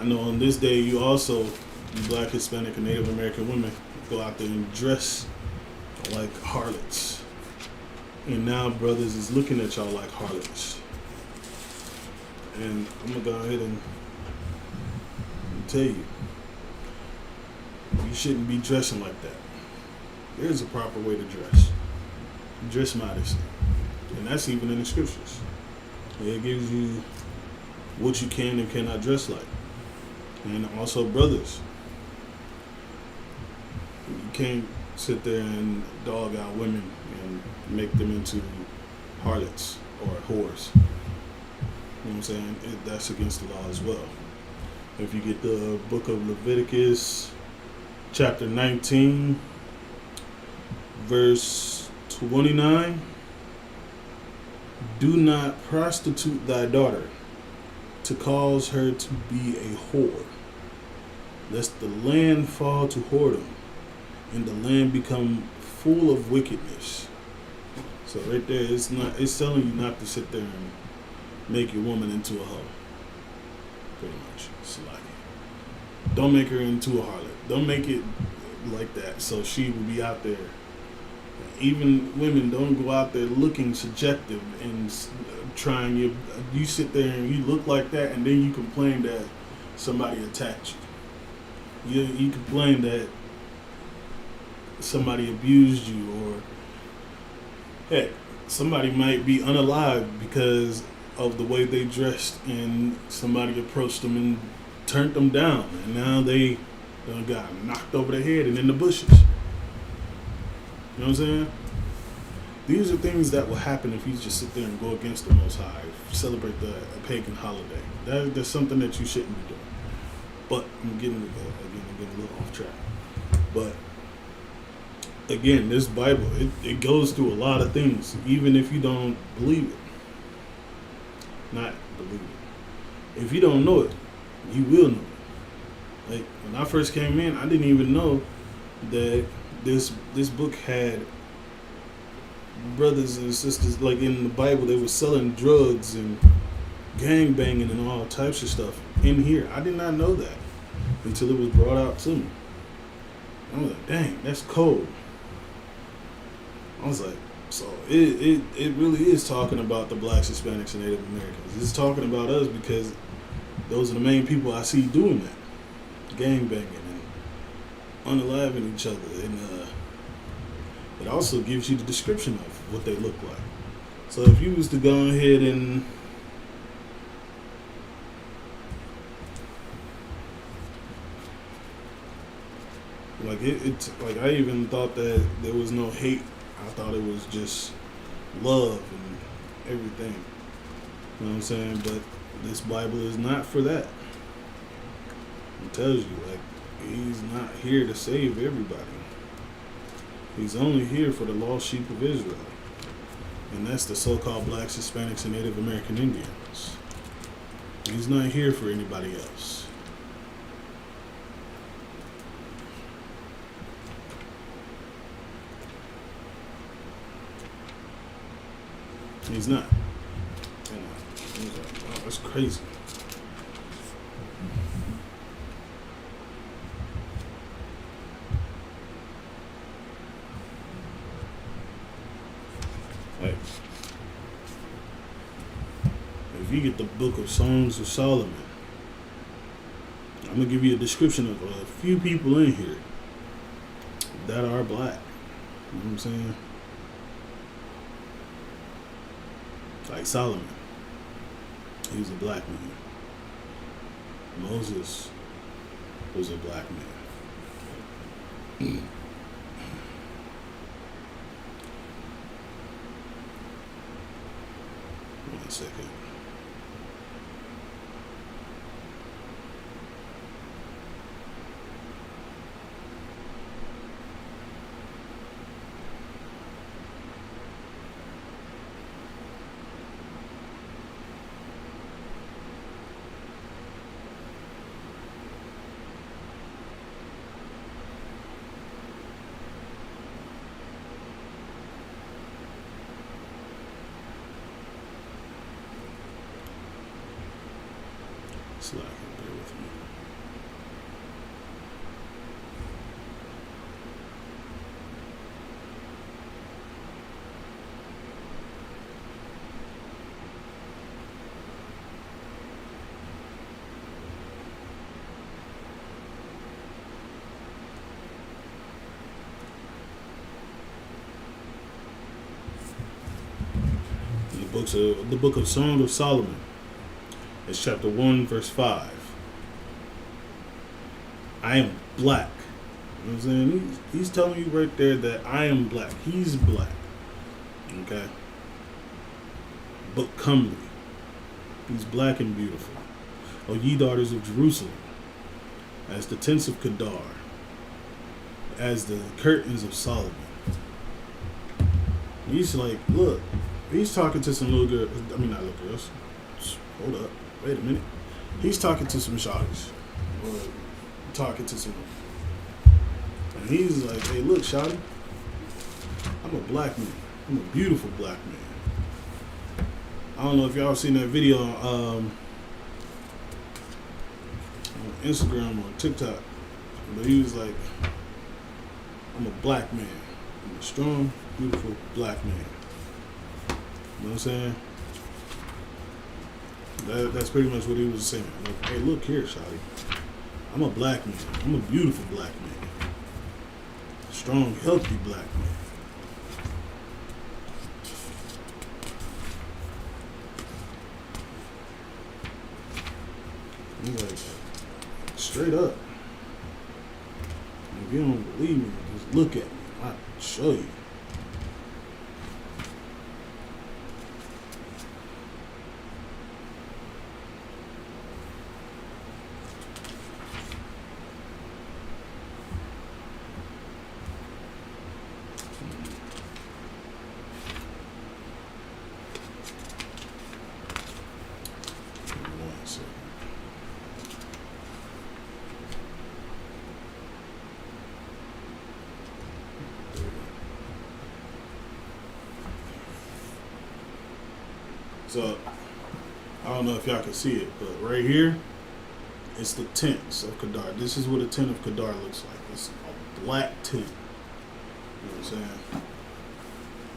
I know on this day you also, Black, Hispanic, and Native American women, go out there and dress like harlots. And now brothers is looking at y'all like harlots. And I'm gonna go ahead and tell you, you shouldn't be dressing like that. There's a proper way to dress. Dress modestly. And that's even in the scriptures. It gives you what you can and cannot dress like. And also brothers, you can't sit there and dog out women and make them into harlots or whores. You know what I'm saying? That's against the law as well. If you get the book of Leviticus, chapter 19, verse 29, do not prostitute thy daughter to cause her to be a whore, lest the land fall to whoredom and the land become full of wickedness. So right there, it's telling you not to sit there and make your woman into a hoe. Pretty much. It's like, don't make her into a harlot. Don't make it like that so she will be out there. Even women, don't go out there looking subjective and trying. You sit there and you look like that, and then you complain that somebody attacked you. You complain that somebody abused you, or heck, somebody might be unalive because of the way they dressed, and somebody approached them and turned them down, and now they got knocked over the head and in the bushes. You know what I'm saying? These are things that will happen if you just sit there and go against the Most High, celebrate a pagan holiday. That's something that you shouldn't be doing. But I'm getting a little off track. But again, this Bible, it goes through a lot of things, even if you don't believe it. Not believe it. If you don't know it, you will know it. Like when I first came in, I didn't even know that this book had brothers and sisters, like in the Bible, they were selling drugs and gang banging and all types of stuff in here. I did not know that until it was brought out to me. I was like, dang, that's cold. I was like, so it really is talking about the Blacks, Hispanics, and Native Americans. It's talking about us because those are the main people I see doing that. Gang banging and unaliving each other. And it also gives you the description of what they look like. So if you was to go ahead and like it's like I even thought that there was no hate. I thought it was just love and everything. You know what I'm saying? But this Bible is not for that. It tells you, like, he's not here to save everybody. He's only here for the lost sheep of Israel. And that's the so-called Blacks, Hispanics, and Native American Indians. He's not here for anybody else. He's not. He's like, oh, that's crazy. Like, if you get the book of Songs of Solomon, I'm going to give you a description of a few people in here that are black. You know what I'm saying? Like Solomon, he was a black man. Moses was a black man. second. Slacking, bear with me. The book of Song of Solomon. It's chapter 1, verse 5. I am black. You know what I'm saying? He's telling you right there that I am black. He's black. Okay? But comely. He's black and beautiful. O ye daughters of Jerusalem, as the tents of Kedar, as the curtains of Solomon. He's like, look, he's talking to some little girls. I mean, not little girls. Hold up. Wait a minute. He's talking to some shawties. Or talking to some. And he's like, hey, look, shawty. I'm a black man. I'm a beautiful black man. I don't know if y'all seen that video on Instagram or TikTok. But he was like, I'm a black man. I'm a strong, beautiful black man. You know what I'm saying? That's pretty much what he was saying. Like, hey, look here, shawty. I'm a black man. I'm a beautiful black man. Strong, healthy black man. He's like, straight up. If you don't believe me, just look at me. I'll show you. So, I don't know if y'all can see it, but right here, it's the tents of Kedar. This is what a tent of Kedar looks like. It's a black tent. You know what I'm saying?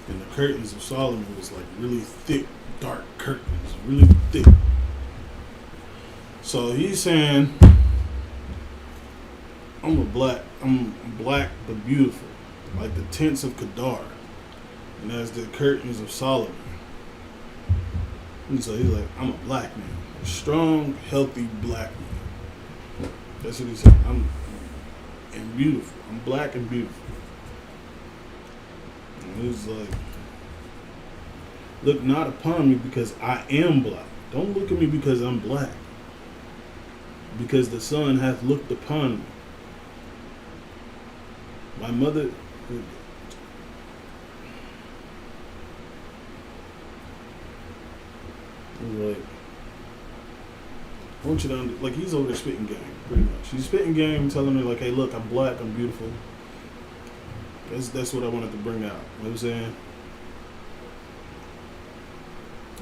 And the curtains of Solomon was like really thick, dark curtains. Really thick. So he's saying, I'm black but beautiful. Like the tents of Kedar. And as the curtains of Solomon. And so he's like, I'm a black man. A strong, healthy black man. That's what he said. I'm beautiful. I'm black and beautiful. And he was like, look not upon me because I am black. Don't look at me because I'm black. Because the sun hath looked upon me. My mother... Like, I want you to like, he's over there spitting game, pretty much. He's spitting game, telling her like, hey, look, I'm black, I'm beautiful. That's what I wanted to bring out. You know what I'm saying?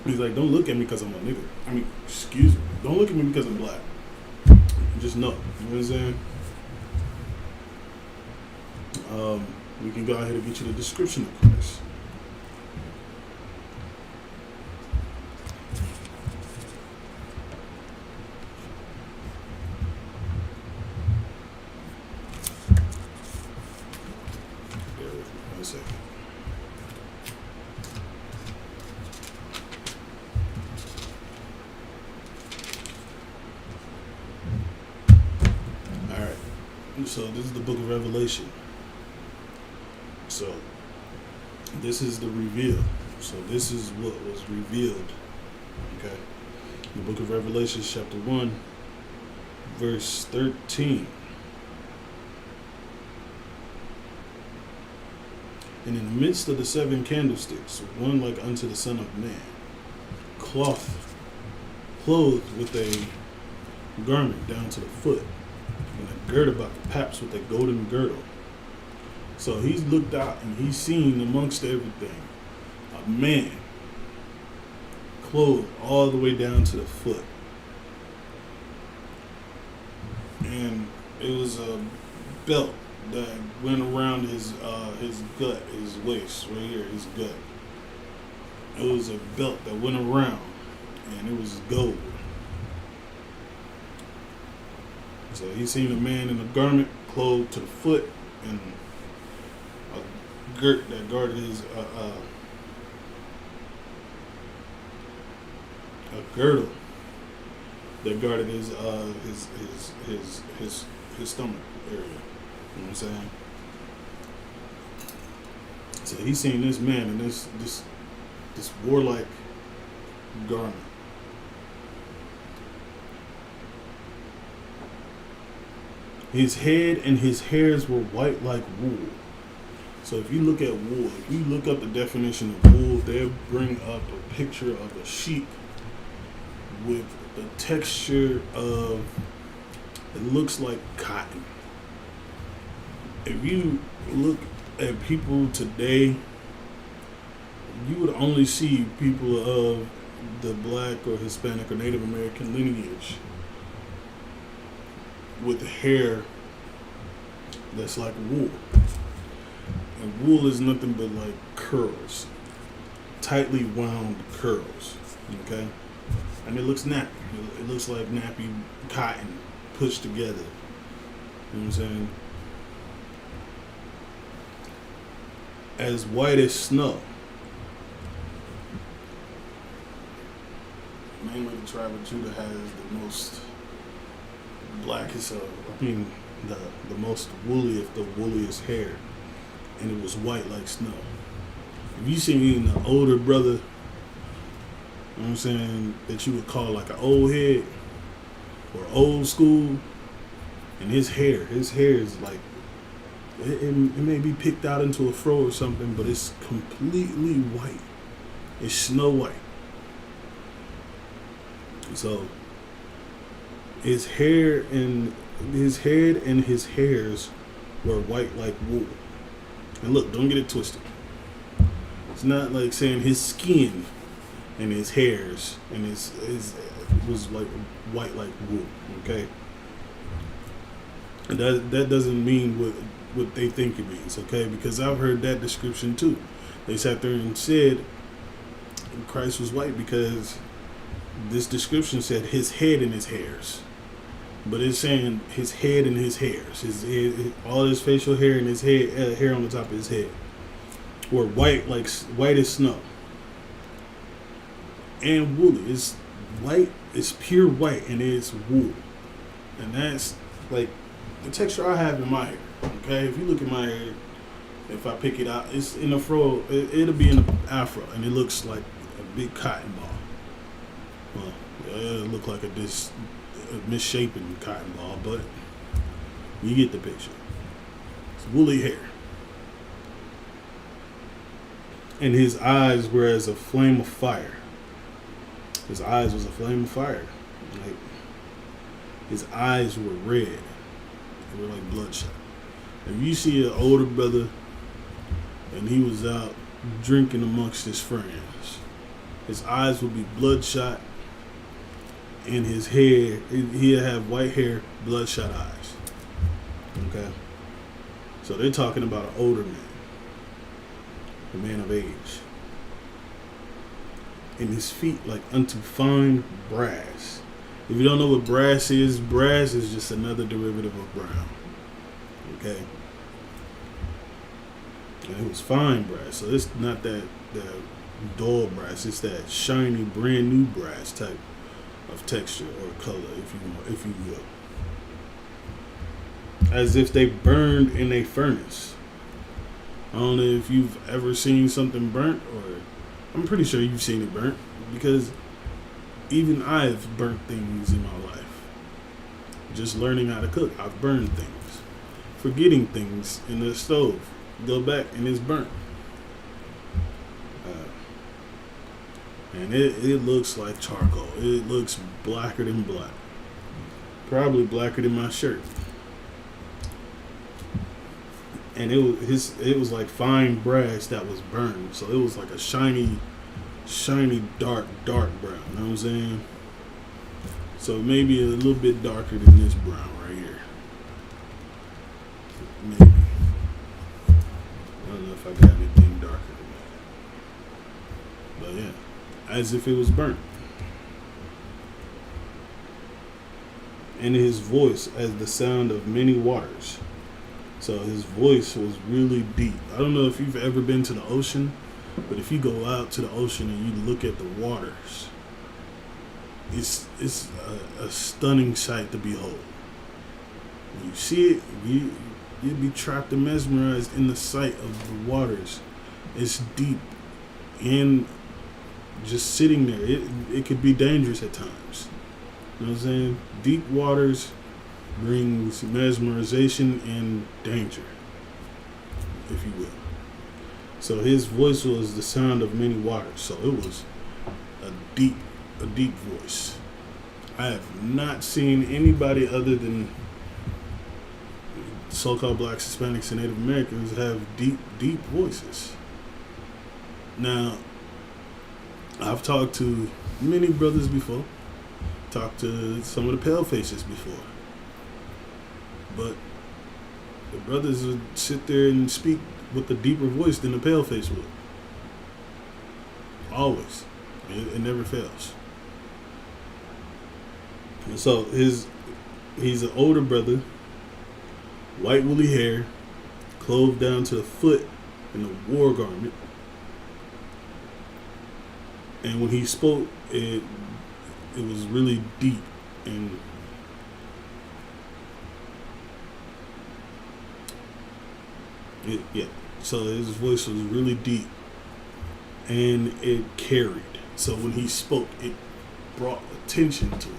He's like, don't look at me because I'm a nigga. I mean, excuse me. Don't look at me because I'm black. Just know. You know what I'm saying? We can go ahead and get you the description of Christ. So this is the book of Revelation. So this is the reveal. So this is what was revealed Okay. The book of Revelation, chapter 1, verse 13. And in the midst of the seven candlesticks, one like unto the Son of Man, clothed with a garment down to the foot, and a girt about the paps with a golden girdle. So he's looked out and he's seen amongst everything a man clothed all the way down to the foot. And it was a belt that went around his gut, his waist, right here, his gut. It was a belt that went around, and it was gold. So he seen a man in a garment clothed to the foot, and a girt that guarded his a girdle that guarded his stomach area. You know what I'm saying? So he's seen this man in this warlike garment. His head and his hairs were white like wool. So if you look at wool, if you look up the definition of wool, they'll bring up a picture of a sheep with the texture of, it looks like cotton. If you look at people today, you would only see people of the black or Hispanic or Native American lineage with hair that's like wool. And wool is nothing but like curls, tightly wound curls, okay? And it looks nappy. It looks like nappy cotton pushed together. You know what I'm saying? As white as snow. Mainly the tribe of Judah has the most blackest, the most woolliest, the woolliest hair. And it was white like snow. If you see me in an older brother, you know what I'm saying, that you would call like an old head or old school, and his hair is like, it may be picked out into a fro or something, but it's completely white. It's snow white. So his hair and his head and his hairs were white like wool. And look, don't get it twisted. It's not like saying his skin and his hairs and his was like white like wool. Okay, and that doesn't mean what they think it means. Okay, because I've heard that description too. They sat there and said Christ was white because this description said his head and his hairs. But it's saying his head and his hairs, all his facial hair and his head, hair on the top of his head, were white as snow, and woolly. It's white, it's pure white, and it's wool, and that's like the texture I have in my hair. Okay, if you look at my hair, if I pick it out, it's in a fro. It'll be in an afro, and it looks like a big cotton ball. Well, it'll look like a misshapen cotton ball, but you get the picture. It's woolly hair. And his eyes were as a flame of fire. His eyes was a flame of fire. Like, his eyes were red. They were like bloodshot. If you see an older brother and he was out drinking amongst his friends, his eyes would be bloodshot. And his hair, he'll have white hair, bloodshot eyes. Okay? So they're talking about an older man. A man of age. And his feet like unto fine brass. If you don't know what brass is just another derivative of brown. Okay? And it was fine brass. So it's not that dull brass. It's that shiny, brand new brass type of texture or color, if you will. As if they burned in a furnace. I don't know if you've ever seen something burnt, or I'm pretty sure you've seen it burnt, because Even I've burnt things in my life. Just learning how to cook, I've burned things. Forgetting things in the stove, go back and it's burnt. And it looks like charcoal. It looks blacker than black. Probably blacker than my shirt. And it was like fine brass that was burned. So it was like a shiny, dark brown. You know what I'm saying? So maybe a little bit darker than this brown right here. Maybe. I don't know if I got anything darker than that. But yeah. As if it was burnt. And his voice as the sound of many waters. So his voice was really deep. I don't know if you've ever been to the ocean, but if you go out to the ocean and you look at the waters, it's a stunning sight to behold. When you see it, you'd be trapped and mesmerized in the sight of the waters. It's deep and just sitting there. It could be dangerous at times. You know what I'm saying? Deep waters brings mesmerization and danger, if you will. So his voice was the sound of many waters. So it was a deep voice. I have not seen anybody other than so-called blacks, Hispanics, and Native Americans have deep voices. Now, I've talked to many brothers before. Talked to some of the pale faces before. But the brothers would sit there and speak with a deeper voice than the pale face would. Always. It never fails. And so he's an older brother, white woolly hair, clothed down to the foot in a war garment. And when he spoke, it was really deep and so his voice was really deep and it carried. So when he spoke, it brought attention to it.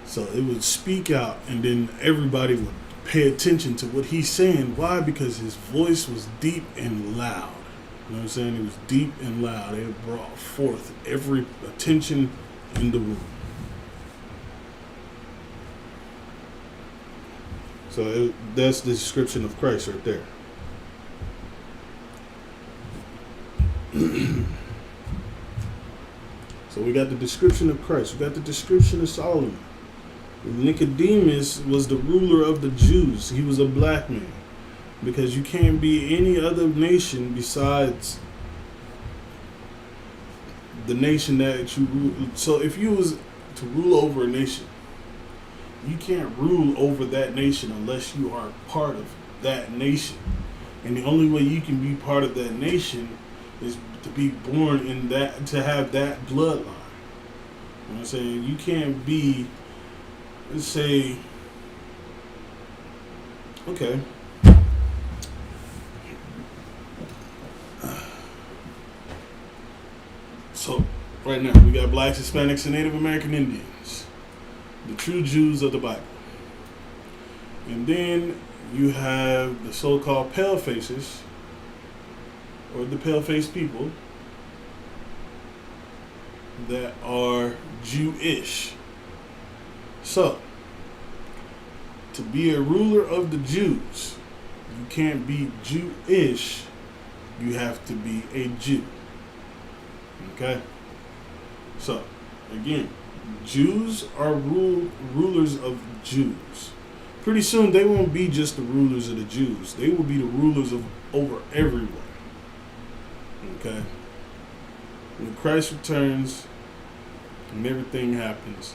So it would speak out and then everybody would pay attention to what he's saying. Why? Because his voice was deep and loud. You know what I'm saying? It was deep and loud. It brought forth every attention in the room. So that's the description of Christ right there. So we got the description of Christ. We got the description of Solomon. Nicodemus was the ruler of the Jews. He was a black man. Because you can't be any other nation besides the nation that you rule. So if you was to rule over a nation, you can't rule over that nation unless you are part of that nation. And the only way you can be part of that nation is to be born in that, to have that bloodline. You know what I'm saying? You can't be, let's say, okay, so right now we got blacks, Hispanics, and Native American Indians, the true Jews of the Bible. And then you have the so-called pale faces, or the pale-faced people that are Jewish. So, to be a ruler of the Jews, you can't be Jewish, you have to be a Jew. Okay? So, again, Jews are rulers of Jews. Pretty soon they won't be just the rulers of the Jews. They will be the rulers of over everyone. Okay? When Christ returns and everything happens,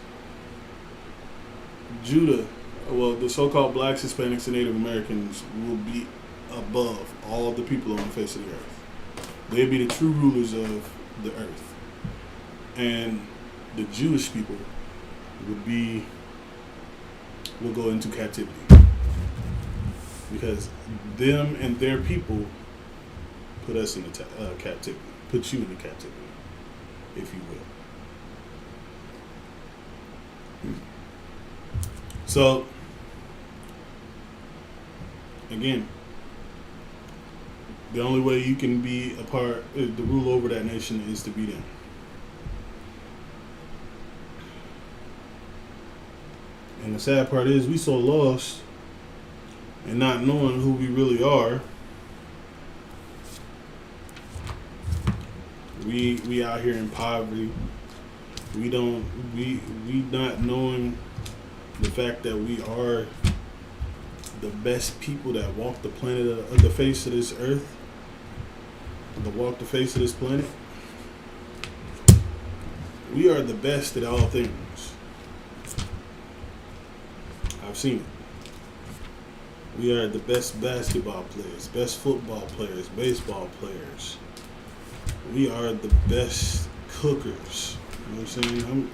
Judah, well, the so-called blacks, Hispanics, and Native Americans will be above all the people on the face of the earth. They'll be the true rulers of the earth. And the Jewish people will go into captivity. Because them and their people put us in captivity. Put you in captivity, if you will. So, again, the only way you can be a part, to rule over that nation is to be them. And the sad part is we so lost and not knowing who we really are. We out here in poverty. We not knowing the fact that we are the best people that walk the planet of the face of this earth, that walk the face of this planet. We are the best at all things. I've seen it. We are the best basketball players, best football players, baseball players. We are the best cookers. You know what I'm saying?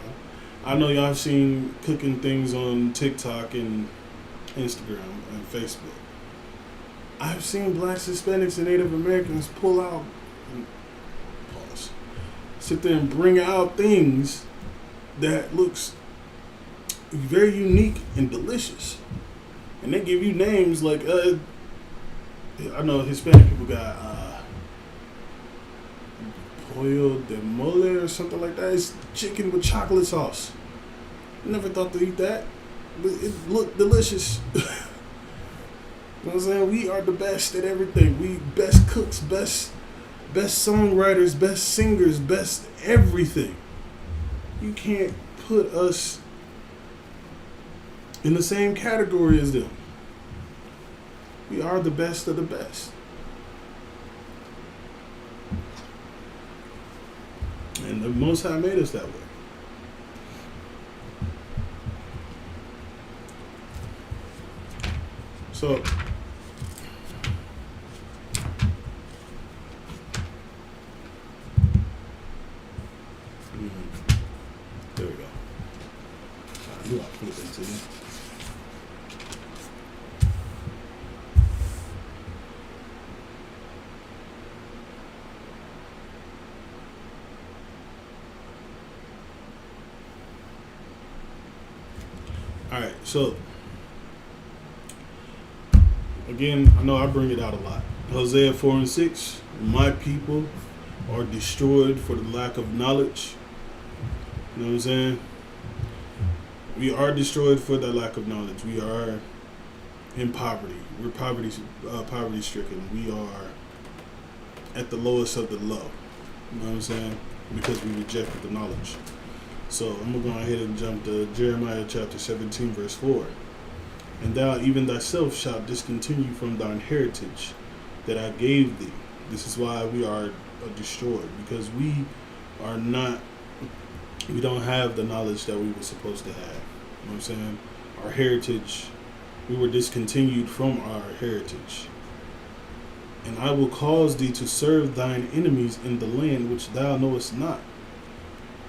I know y'all have seen cooking things on TikTok and Instagram and Facebook. I've seen blacks, Hispanics, and Native Americans pull out, sit there and bring out things that looks very unique and delicious. And they give you names like, I know Hispanic people got pollo de mole or something like that. It's chicken with chocolate sauce. Never thought to eat that, but it looked delicious. You know what I'm saying? We are the best at everything. We best cooks, best songwriters, best singers, best everything. You can't put us in the same category as them. We are the best of the best. And the Most High made us that way. So, there we go. I knew I put it into you. Alright, so again, I know I bring it out a lot. Hosea 4:6, my people are destroyed for the lack of knowledge. You know what I'm saying? We are destroyed for the lack of knowledge. We are in poverty. We're poverty stricken. We are at the lowest of the low. You know what I'm saying? Because we rejected the knowledge. So I'm going to go ahead and jump to Jeremiah chapter 17, verse 4. And thou even thyself shalt discontinue from thine heritage that I gave thee. This is why we are destroyed, because we don't have the knowledge that we were supposed to have. You know what I'm saying? Our heritage, we were discontinued from our heritage. And I will cause thee to serve thine enemies in the land which thou knowest not.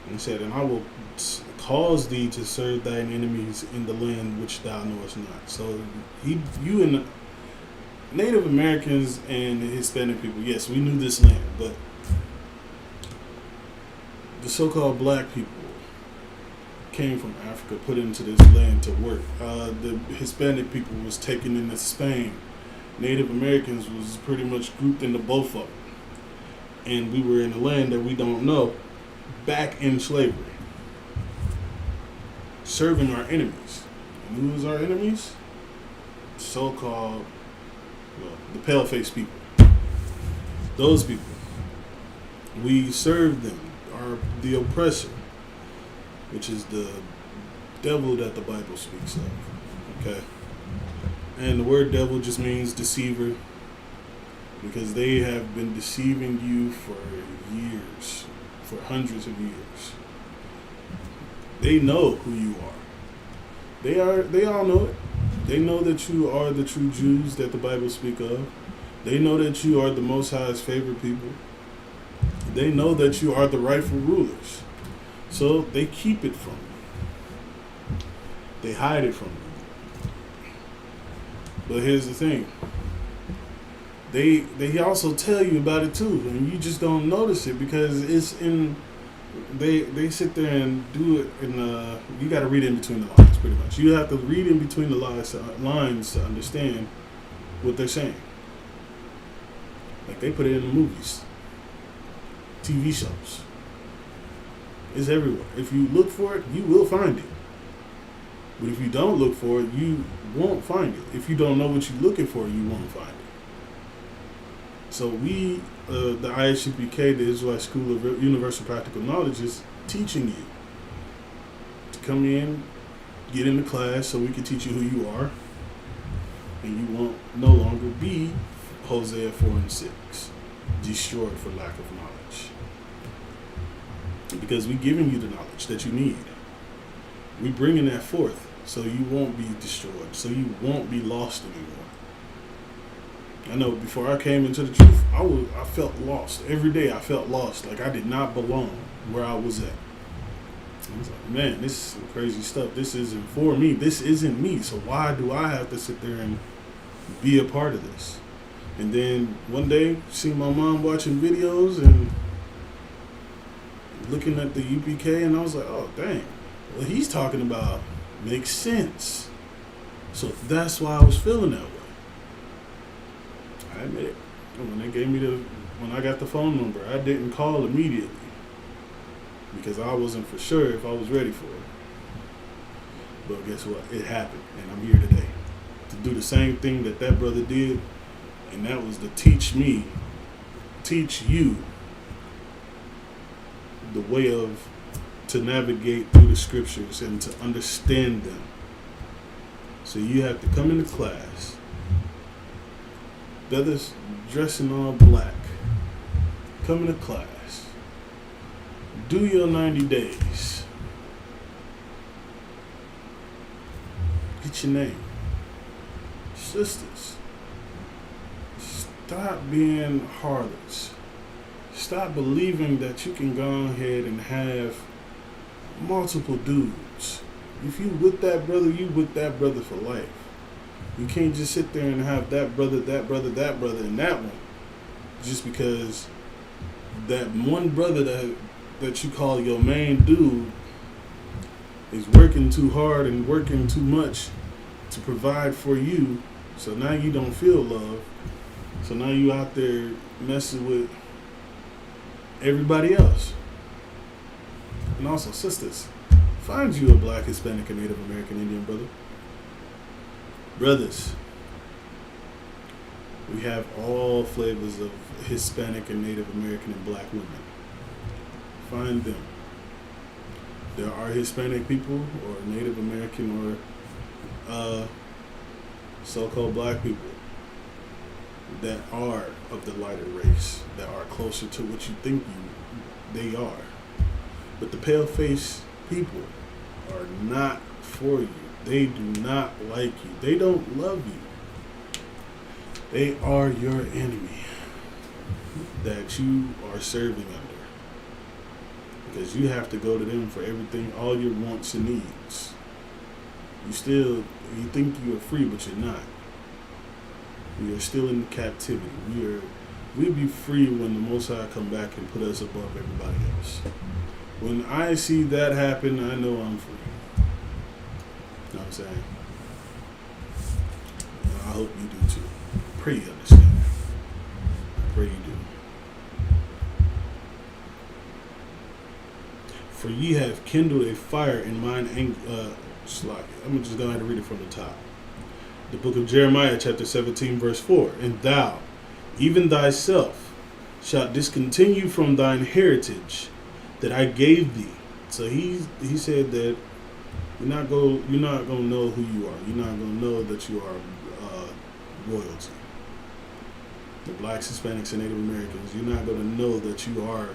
And he said, and I will cause thee to serve thine enemies in the land which thou knowest not. So you and the Native Americans and the Hispanic people, yes, we knew this land, but the so-called black people came from Africa, put into this land to work. The Hispanic people was taken into Spain. Native Americans was pretty much grouped into both of them. And we were in a land that we don't know, back in slavery, serving our enemies. And who was our enemies? So-called, the pale-faced people. Those people. We served them, the oppressor, which is the devil that the Bible speaks of. Okay? And the word devil just means deceiver, because they have been deceiving you for years, for hundreds of years. They know who you are. They all know it. They know that you are the true Jews that the Bible speaks of. They know that you are the Most High's favorite people. They know that you are the rightful rulers. So they keep it from you. They hide it from you. But here's the thing. They also tell you about it too, and you just don't notice it because it's in They sit there and do it, and you got to read in between the lines, pretty much. You have to read in between the lines to understand what they're saying. Like they put it in the movies, TV shows. It's everywhere. If you look for it, you will find it. But if you don't look for it, you won't find it. If you don't know what you're looking for, you won't find it. So we, the ISUPK, the Israelite School of Universal Practical Knowledge, is teaching you to come in, get into class so we can teach you who you are, and you won't no longer be Hosea 4 and 6, destroyed for lack of knowledge. Because we're giving you the knowledge that you need. We're bringing that forth so you won't be destroyed, so you won't be lost anymore. I know before I came into the truth, I felt lost. Every day I felt lost, like I did not belong where I was at. I was like, man, this is some crazy stuff. This isn't for me. This isn't me. So why do I have to sit there and be a part of this? And then one day, seeing my mom watching videos and looking at the UPK, and I was like, oh, dang. What he's talking about makes sense. So that's why I was feeling that way. I admit it. When they gave me when I got the phone number, I didn't call immediately because I wasn't for sure if I was ready for it. But guess what? It happened, and I'm here today to do the same thing that brother did, and that was to teach you the way to navigate through the scriptures and to understand them. So you have to come into class. The others dressing all black. Come into class. Do your 90 days. Get your name. Sisters, stop being harlots. Stop believing that you can go ahead and have multiple dudes. If you with that brother, you with that brother for life. You can't just sit there and have that brother, and that one, just because that one brother that you call your main dude is working too hard and working too much to provide for you. So now you don't feel love. So now you out there messing with everybody else. And also, sisters, find you a black, Hispanic, and Native American Indian brother. Brothers, we have all flavors of Hispanic and Native American and black women. Find them. There are Hispanic people or Native American or so-called black people that are of the lighter race, that are closer to what you think they are. But the pale-faced people are not for you. They do not like you. They don't love you. They are your enemy that you are serving under. Because you have to go to them for everything, all your wants and needs. You think you are free, but you're not. We are still in captivity. We'll be free when the Most High come back and put us above everybody else. When I see that happen, I know I'm free. You know what I'm saying? And I hope you do too. Pray you understand. I pray you do. For ye have kindled a fire in mine anger. I'm going to just go ahead and read it from the top. The book of Jeremiah, chapter 17, verse 4. And thou, even thyself, shalt discontinue from thine heritage that I gave thee. So he said that you're not gonna know who you are. You're not gonna know that you are royalty. The blacks, Hispanics, and Native Americans. You're not gonna know that you are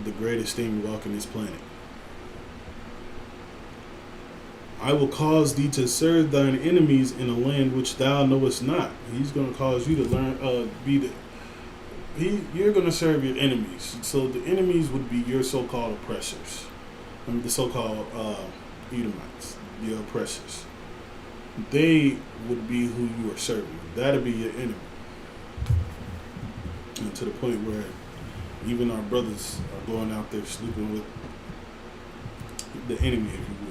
the greatest thing walking this planet. I will cause thee to serve thine enemies in a land which thou knowest not. He's going to cause you to learn, you're going to serve your enemies. So the enemies would be your so-called oppressors. The so-called Edomites, your oppressors. They would be who you are serving. That'll be your enemy. And to the point where Even our brothers are going out there sleeping with the enemy, if you will.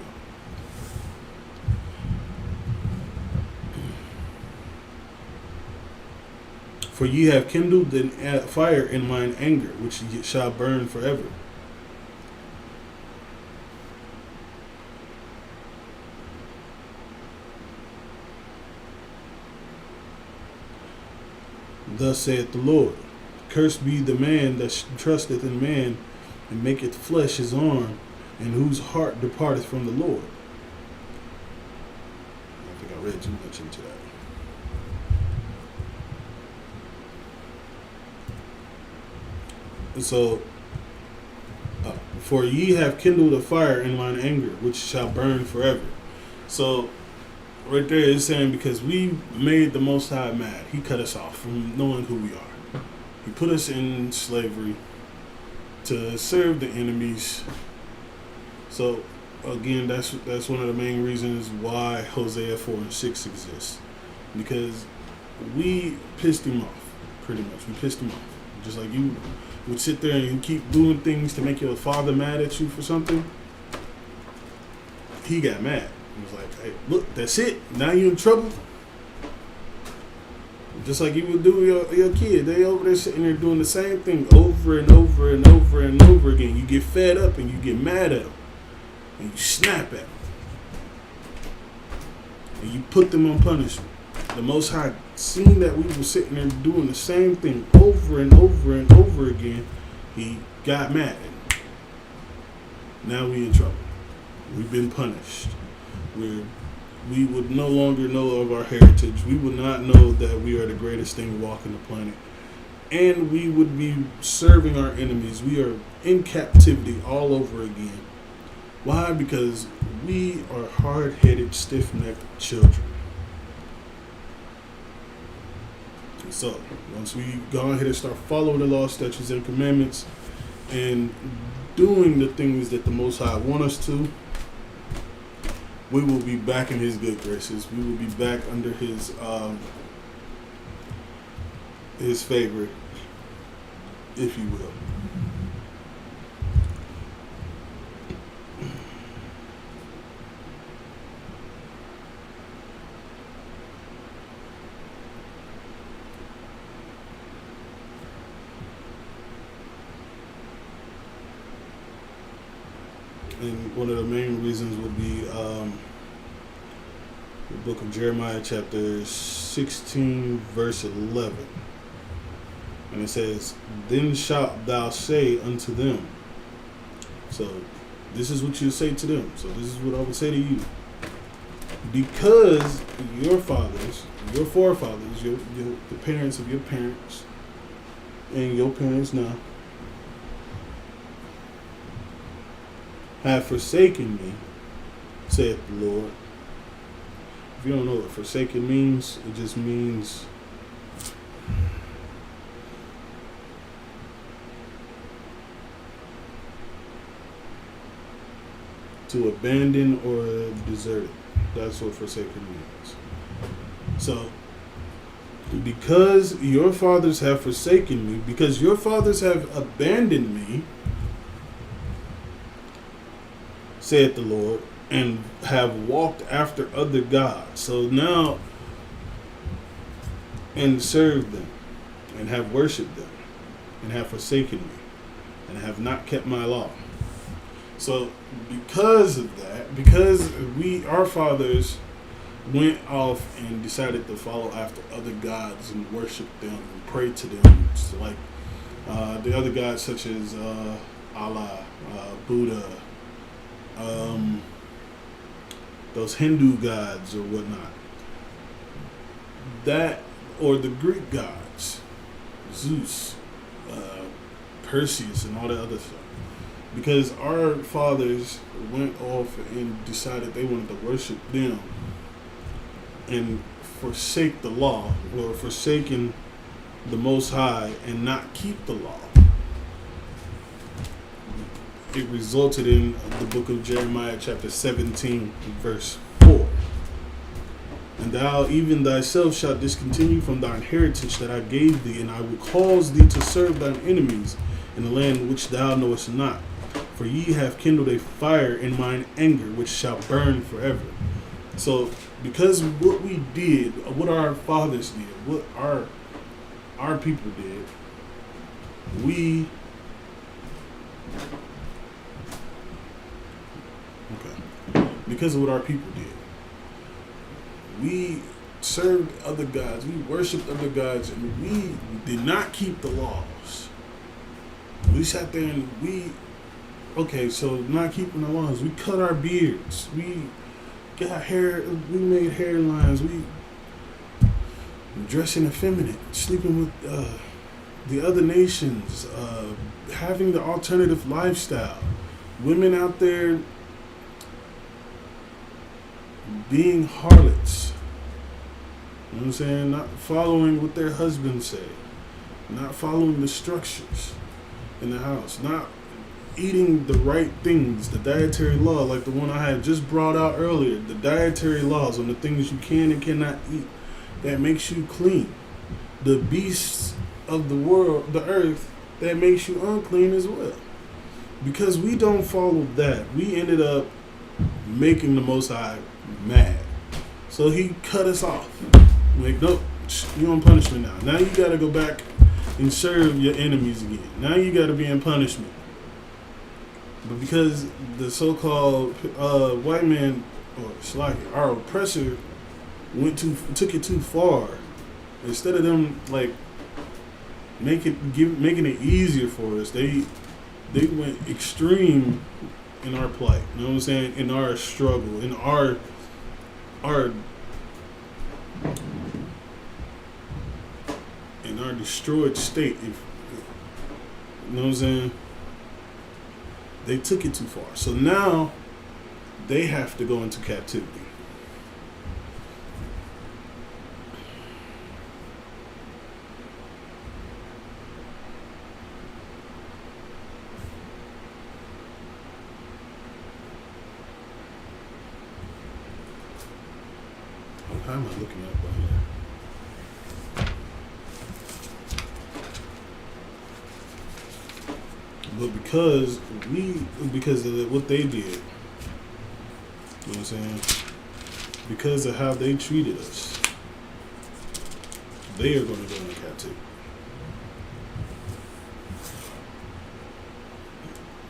For ye have kindled a fire in mine anger, which shall burn forever. Thus saith the Lord, cursed be the man that trusteth in man, and maketh flesh his arm, and whose heart departeth from the Lord. I think I read too much into that. And so, for ye have kindled a fire in mine anger, which shall burn forever. So, right there is saying because we made the Most High mad, He cut us off from knowing who we are. He put us in slavery to serve the enemies. So again, that's one of the main reasons why Hosea 4 and 6 exists, because we pissed Him off. Pretty much, we pissed Him off. Just like you would sit there and keep doing things to make your father mad at you for something. He got mad. He was like, hey, look, that's it. Now you in trouble. Just like you would do your kid. They over there sitting there doing the same thing over and over and over and over again. You get fed up and you get mad at them. And you snap at them. And you put them on punishment. The Most High, seeing that we were sitting there doing the same thing over and over and over again, He got mad. Now we in trouble. We've been punished. We would no longer know of our heritage. We would not know that we are the greatest thing walking the planet. And we would be serving our enemies. We are in captivity all over again. Why? Because we are hard-headed, stiff-necked children. So, once we go ahead and start following the law, statutes, and commandments, and doing the things that the Most High want us to, we will be back in His good graces. We will be back under His favor, if you will. And one of the main reasons would be the book of Jeremiah, chapter 16, verse 11. And it says, then shalt thou say unto them. So this is what you say to them. So this is what I would say to you. Because your fathers, your forefathers, the parents of your parents, and your parents now, have forsaken me, saith the Lord. If you don't know what forsaken means, it just means to abandon or desert it. That's what forsaken means. So, because your fathers have forsaken me, because your fathers have abandoned me, saith the Lord, and have walked after other gods. So now, and served them, and have worshipped them, and have forsaken me, and have not kept my law. So because of that, because our fathers went off and decided to follow after other gods and worship them and pray to them, so like the other gods such as Allah, Buddha, those Hindu gods or whatnot, that, or the Greek gods, Zeus, Perseus, and all that other stuff. Because our fathers went off and decided they wanted to worship them and forsake the law, or forsaken the Most High and not keep the law. It resulted in the book of Jeremiah chapter 17 verse 4. And thou even thyself shalt discontinue from thine heritage that I gave thee, and I will cause thee to serve thine enemies, in the land which thou knowest not. For ye have kindled a fire in mine anger, which shall burn forever. So, because what we did, what our fathers did, what our people did, because of what our people did, we served other gods, we worshipped other gods, and we did not keep the laws. We sat there and so not keeping the laws, we cut our beards, we got hair, we made hairlines, we dressing effeminate, sleeping with the other nations, having the alternative lifestyle, women out there being harlots. You know what I'm saying? Not following what their husbands say, not following the structures in the house, not eating the right things, the dietary law, like the one I had just brought out earlier, the dietary laws on the things you can and cannot eat that makes you clean. The beasts of the world, the earth, that makes you unclean as well. Because we don't follow that, we ended up making the Most High mad. So he cut us off. Like, nope, you're on punishment now. Now you got to go back and serve your enemies again. Now you got to be in punishment. But because the so-called white man, or Slaki, our oppressor, took it too far, instead of them like making it easier for us, they went extreme in our plight. You know what I'm saying? In our struggle, in our destroyed state. You know what I'm saying? They took it too far. So now they have to go into captivity. How am I looking at by here? But because of what they did, you know what I'm saying? Because of how they treated us, they are going to go into captivity.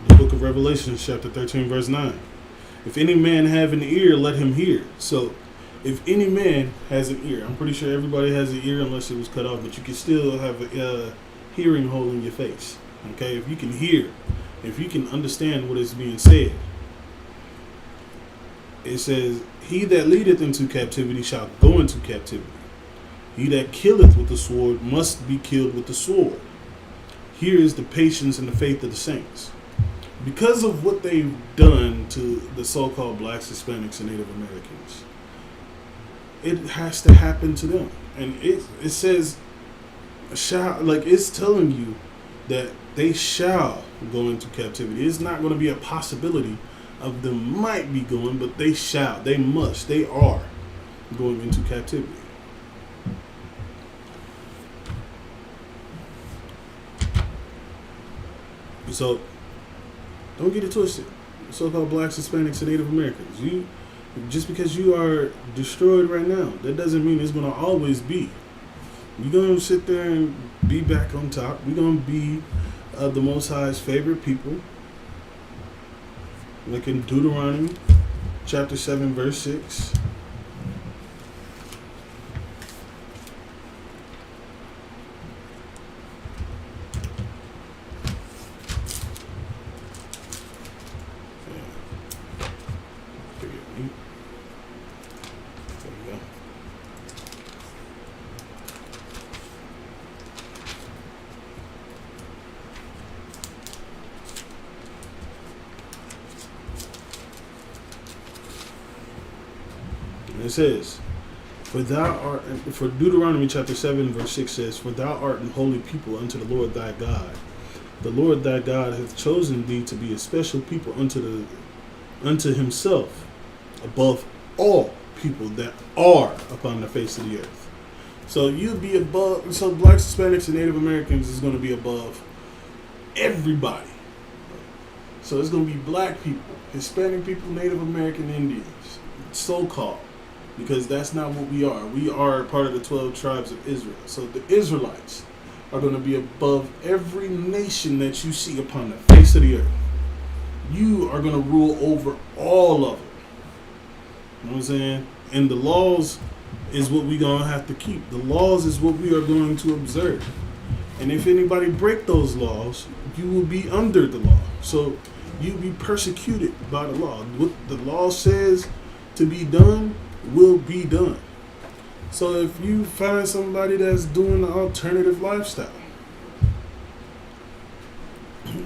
The book of Revelation, chapter 13, verse 9. If any man have an ear, let him hear. So, if any man has an ear, I'm pretty sure everybody has an ear unless it was cut off, but you can still have a hearing hole in your face. Okay, if you can hear, if you can understand what is being said, it says, he that leadeth into captivity shall go into captivity. He that killeth with the sword must be killed with the sword. Here is the patience and the faith of the saints. Because of what they've done to the so-called blacks, Hispanics, and Native Americans, it has to happen to them. And it says, it's telling you that they shall go into captivity. It's not going to be a possibility of them might be going, but they shall, they must, they are going into captivity. So, don't get it twisted. So-called blacks, Hispanics, and Native Americans. Just because you are destroyed right now, that doesn't mean it's going to always be. You're going to sit there and be back on top. We're going to be the Most High's favorite people. Like in Deuteronomy chapter 7, verse 6. It says, for Deuteronomy chapter 7, verse 6 says, for thou art an holy people unto the Lord thy God. The Lord thy God hath chosen thee to be a special people unto himself above all people that are upon the face of the earth. So you'll be above, so blacks, Hispanics, and Native Americans is going to be above everybody. So it's going to be black people, Hispanic people, Native American Indians, so-called, because that's not what we are. We are part of the 12 tribes of Israel. So the Israelites are going to be above every nation that you see upon the face of the earth. You are going to rule over all of them. You know what I'm saying? And the laws is what we're going to have to keep. The laws is what we are going to observe. And if anybody break those laws, you will be under the law. So you'll be persecuted by the law. What the law says to be done will be done. So if you find somebody that's doing the alternative lifestyle,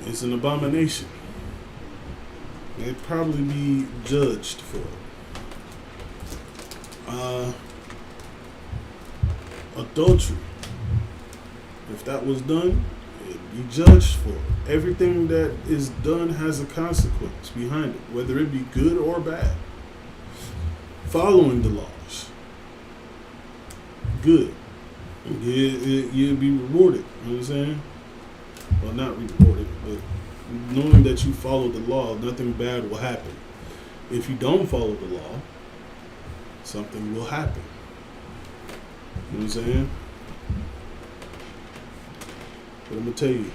it's an abomination. They'd probably be judged for it. Adultery. If that was done, it'd be judged for it. Everything that is done has a consequence behind it, whether it be good or bad. Following the laws, good. You'll be rewarded. You know what I'm saying? Well, not rewarded, but knowing that you follow the law, nothing bad will happen. If you don't follow the law, something will happen. You know what I'm saying? But I'm going to tell you.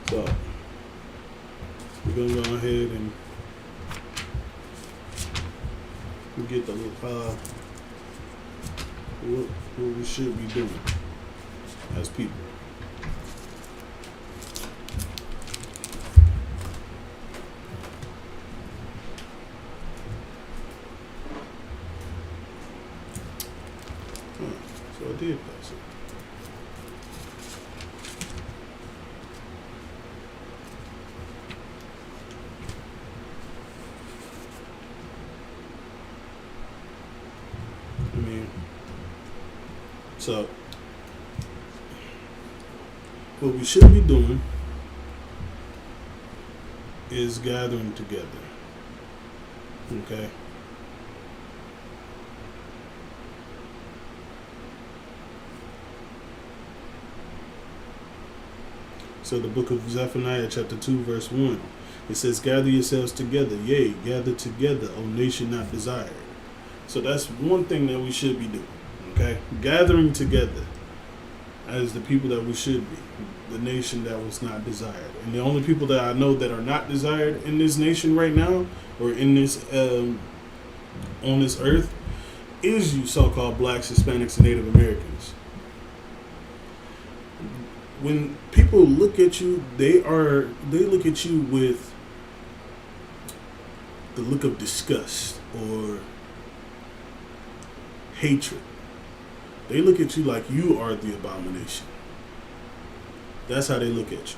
So, we're going to go ahead and get the what we should be doing as people. So I did pass it. So, what we should be doing is gathering together. Okay? So the book of Zephaniah chapter 2 verse 1, it says, gather yourselves together, yea, gather together, O nation not desired. So that's one thing that we should be doing. Okay, gathering together as the people that we should be, the nation that was not desired. And the only people that I know that are not desired in this nation right now, or in this on this earth, is you so-called blacks, Hispanics, and Native Americans. When people look at you, they look at you with the look of disgust or hatred. They look at you like you are the abomination. That's how they look at you.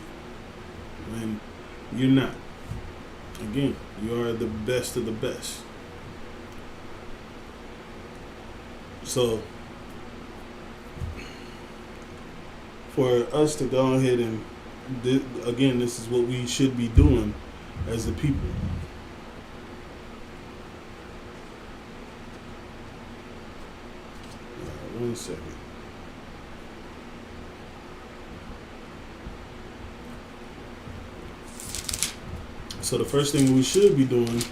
When you're not. Again, you are the best of the best. So, for us to go ahead and, again, this is what we should be doing as the people. One second. So the first thing we should be doing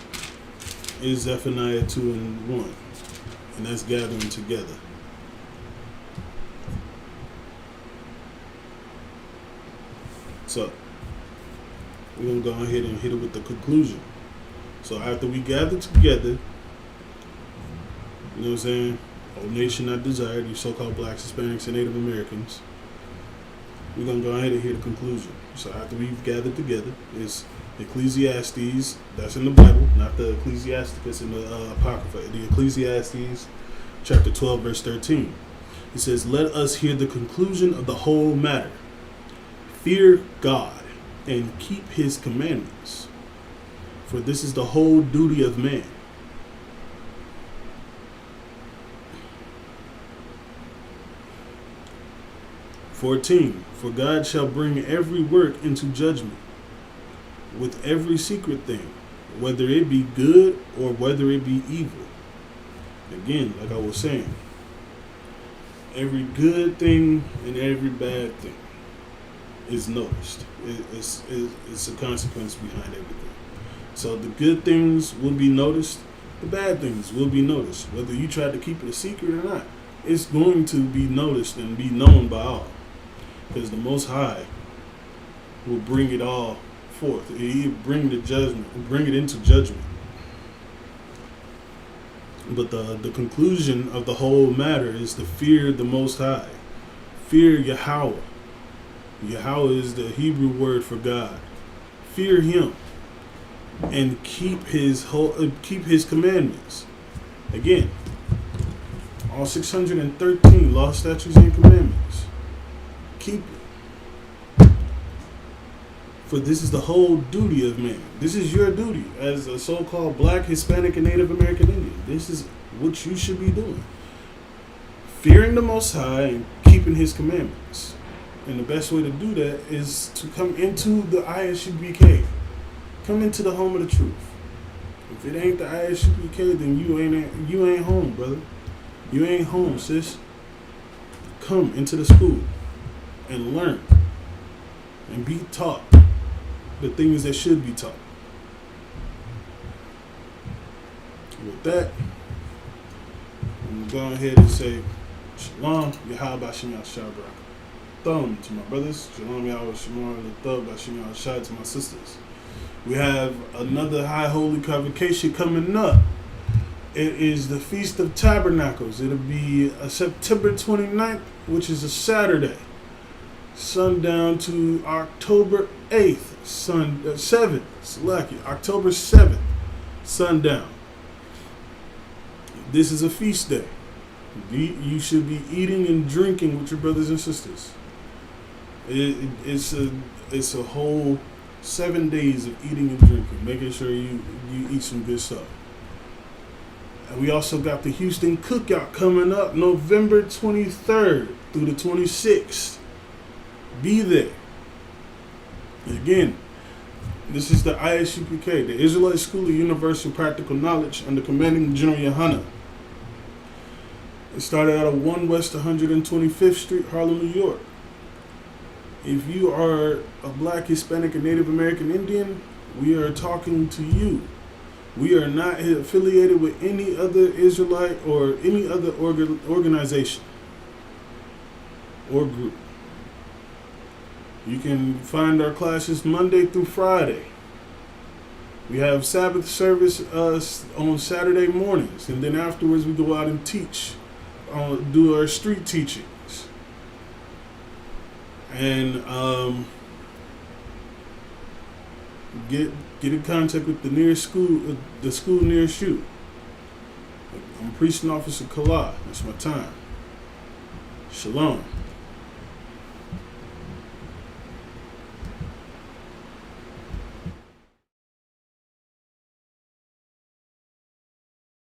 is Zephaniah 2 and 1. And that's gathering together. So we're going to go ahead and hit it with the conclusion. So after we gather together, you know what I'm saying? O nation not desired, you so-called blacks, Hispanics, and Native Americans. We're going to go ahead and hear the conclusion. So after we've gathered together, it's Ecclesiastes, that's in the Bible, not the Ecclesiasticus in the Apocrypha, the Ecclesiastes chapter 12, verse 13. It says, let us hear the conclusion of the whole matter. Fear God and keep his commandments, for this is the whole duty of man. 14. For God shall bring every work into judgment with every secret thing, whether it be good or whether it be evil. Again, like I was saying, every good thing and every bad thing is noticed. It's a consequence behind everything. So the good things will be noticed, the bad things will be noticed. Whether you try to keep it a secret or not, it's going to be noticed and be known by all. Because the Most High will bring it all forth. He'll bring the judgment, bring it into judgment. But the conclusion of the whole matter is to fear the Most High. Fear Yahweh. Yahweh is the Hebrew word for God. Fear Him and keep His commandments. Again, all 613 law, statutes, and commandments. Keep it. For this is the whole duty of man. This is your duty as a so-called Black, Hispanic, and Native American Indian. This is what you should be doing. Fearing the Most High and keeping His commandments. And the best way to do that is to come into the Isupk. Come into the home of the truth. If it ain't the Isupk, then you ain't home, brother. You ain't home, sis. Come into the school and learn and be taught the things that should be taught. With that, I'm going to go ahead and say Shalom, Yahweh Shem Yahshua. Thumb to my brothers. Shalom, Yahweh Shemar, Thub Shem Yahshua to my sisters. We have another high holy convocation coming up. It is the Feast of Tabernacles. It'll be September 29th, which is a Saturday. Sundown to October 8th, 7th, October 7th, sundown. This is a feast day. You should be eating and drinking with your brothers and sisters. It's a whole 7 days of eating and drinking, making sure you eat some good stuff. And we also got the Houston Cookout coming up November 23rd through the 26th. Be there. And again, this is the Isupk, the Israelite School of Universal Practical Knowledge, under commanding General Yohana. It started out of 1 West 125th Street, Harlem, New York. If you are a Black, Hispanic, and Native American Indian, we are talking to you. We are not affiliated with any other Israelite or any other organization or group. You can find our classes Monday through Friday. We have Sabbath service on Saturday mornings, and then afterwards we go out and teach, do our street teachings. And get in contact with the school nearest you. I'm Priest and Officer Kala. That's my time. Shalom.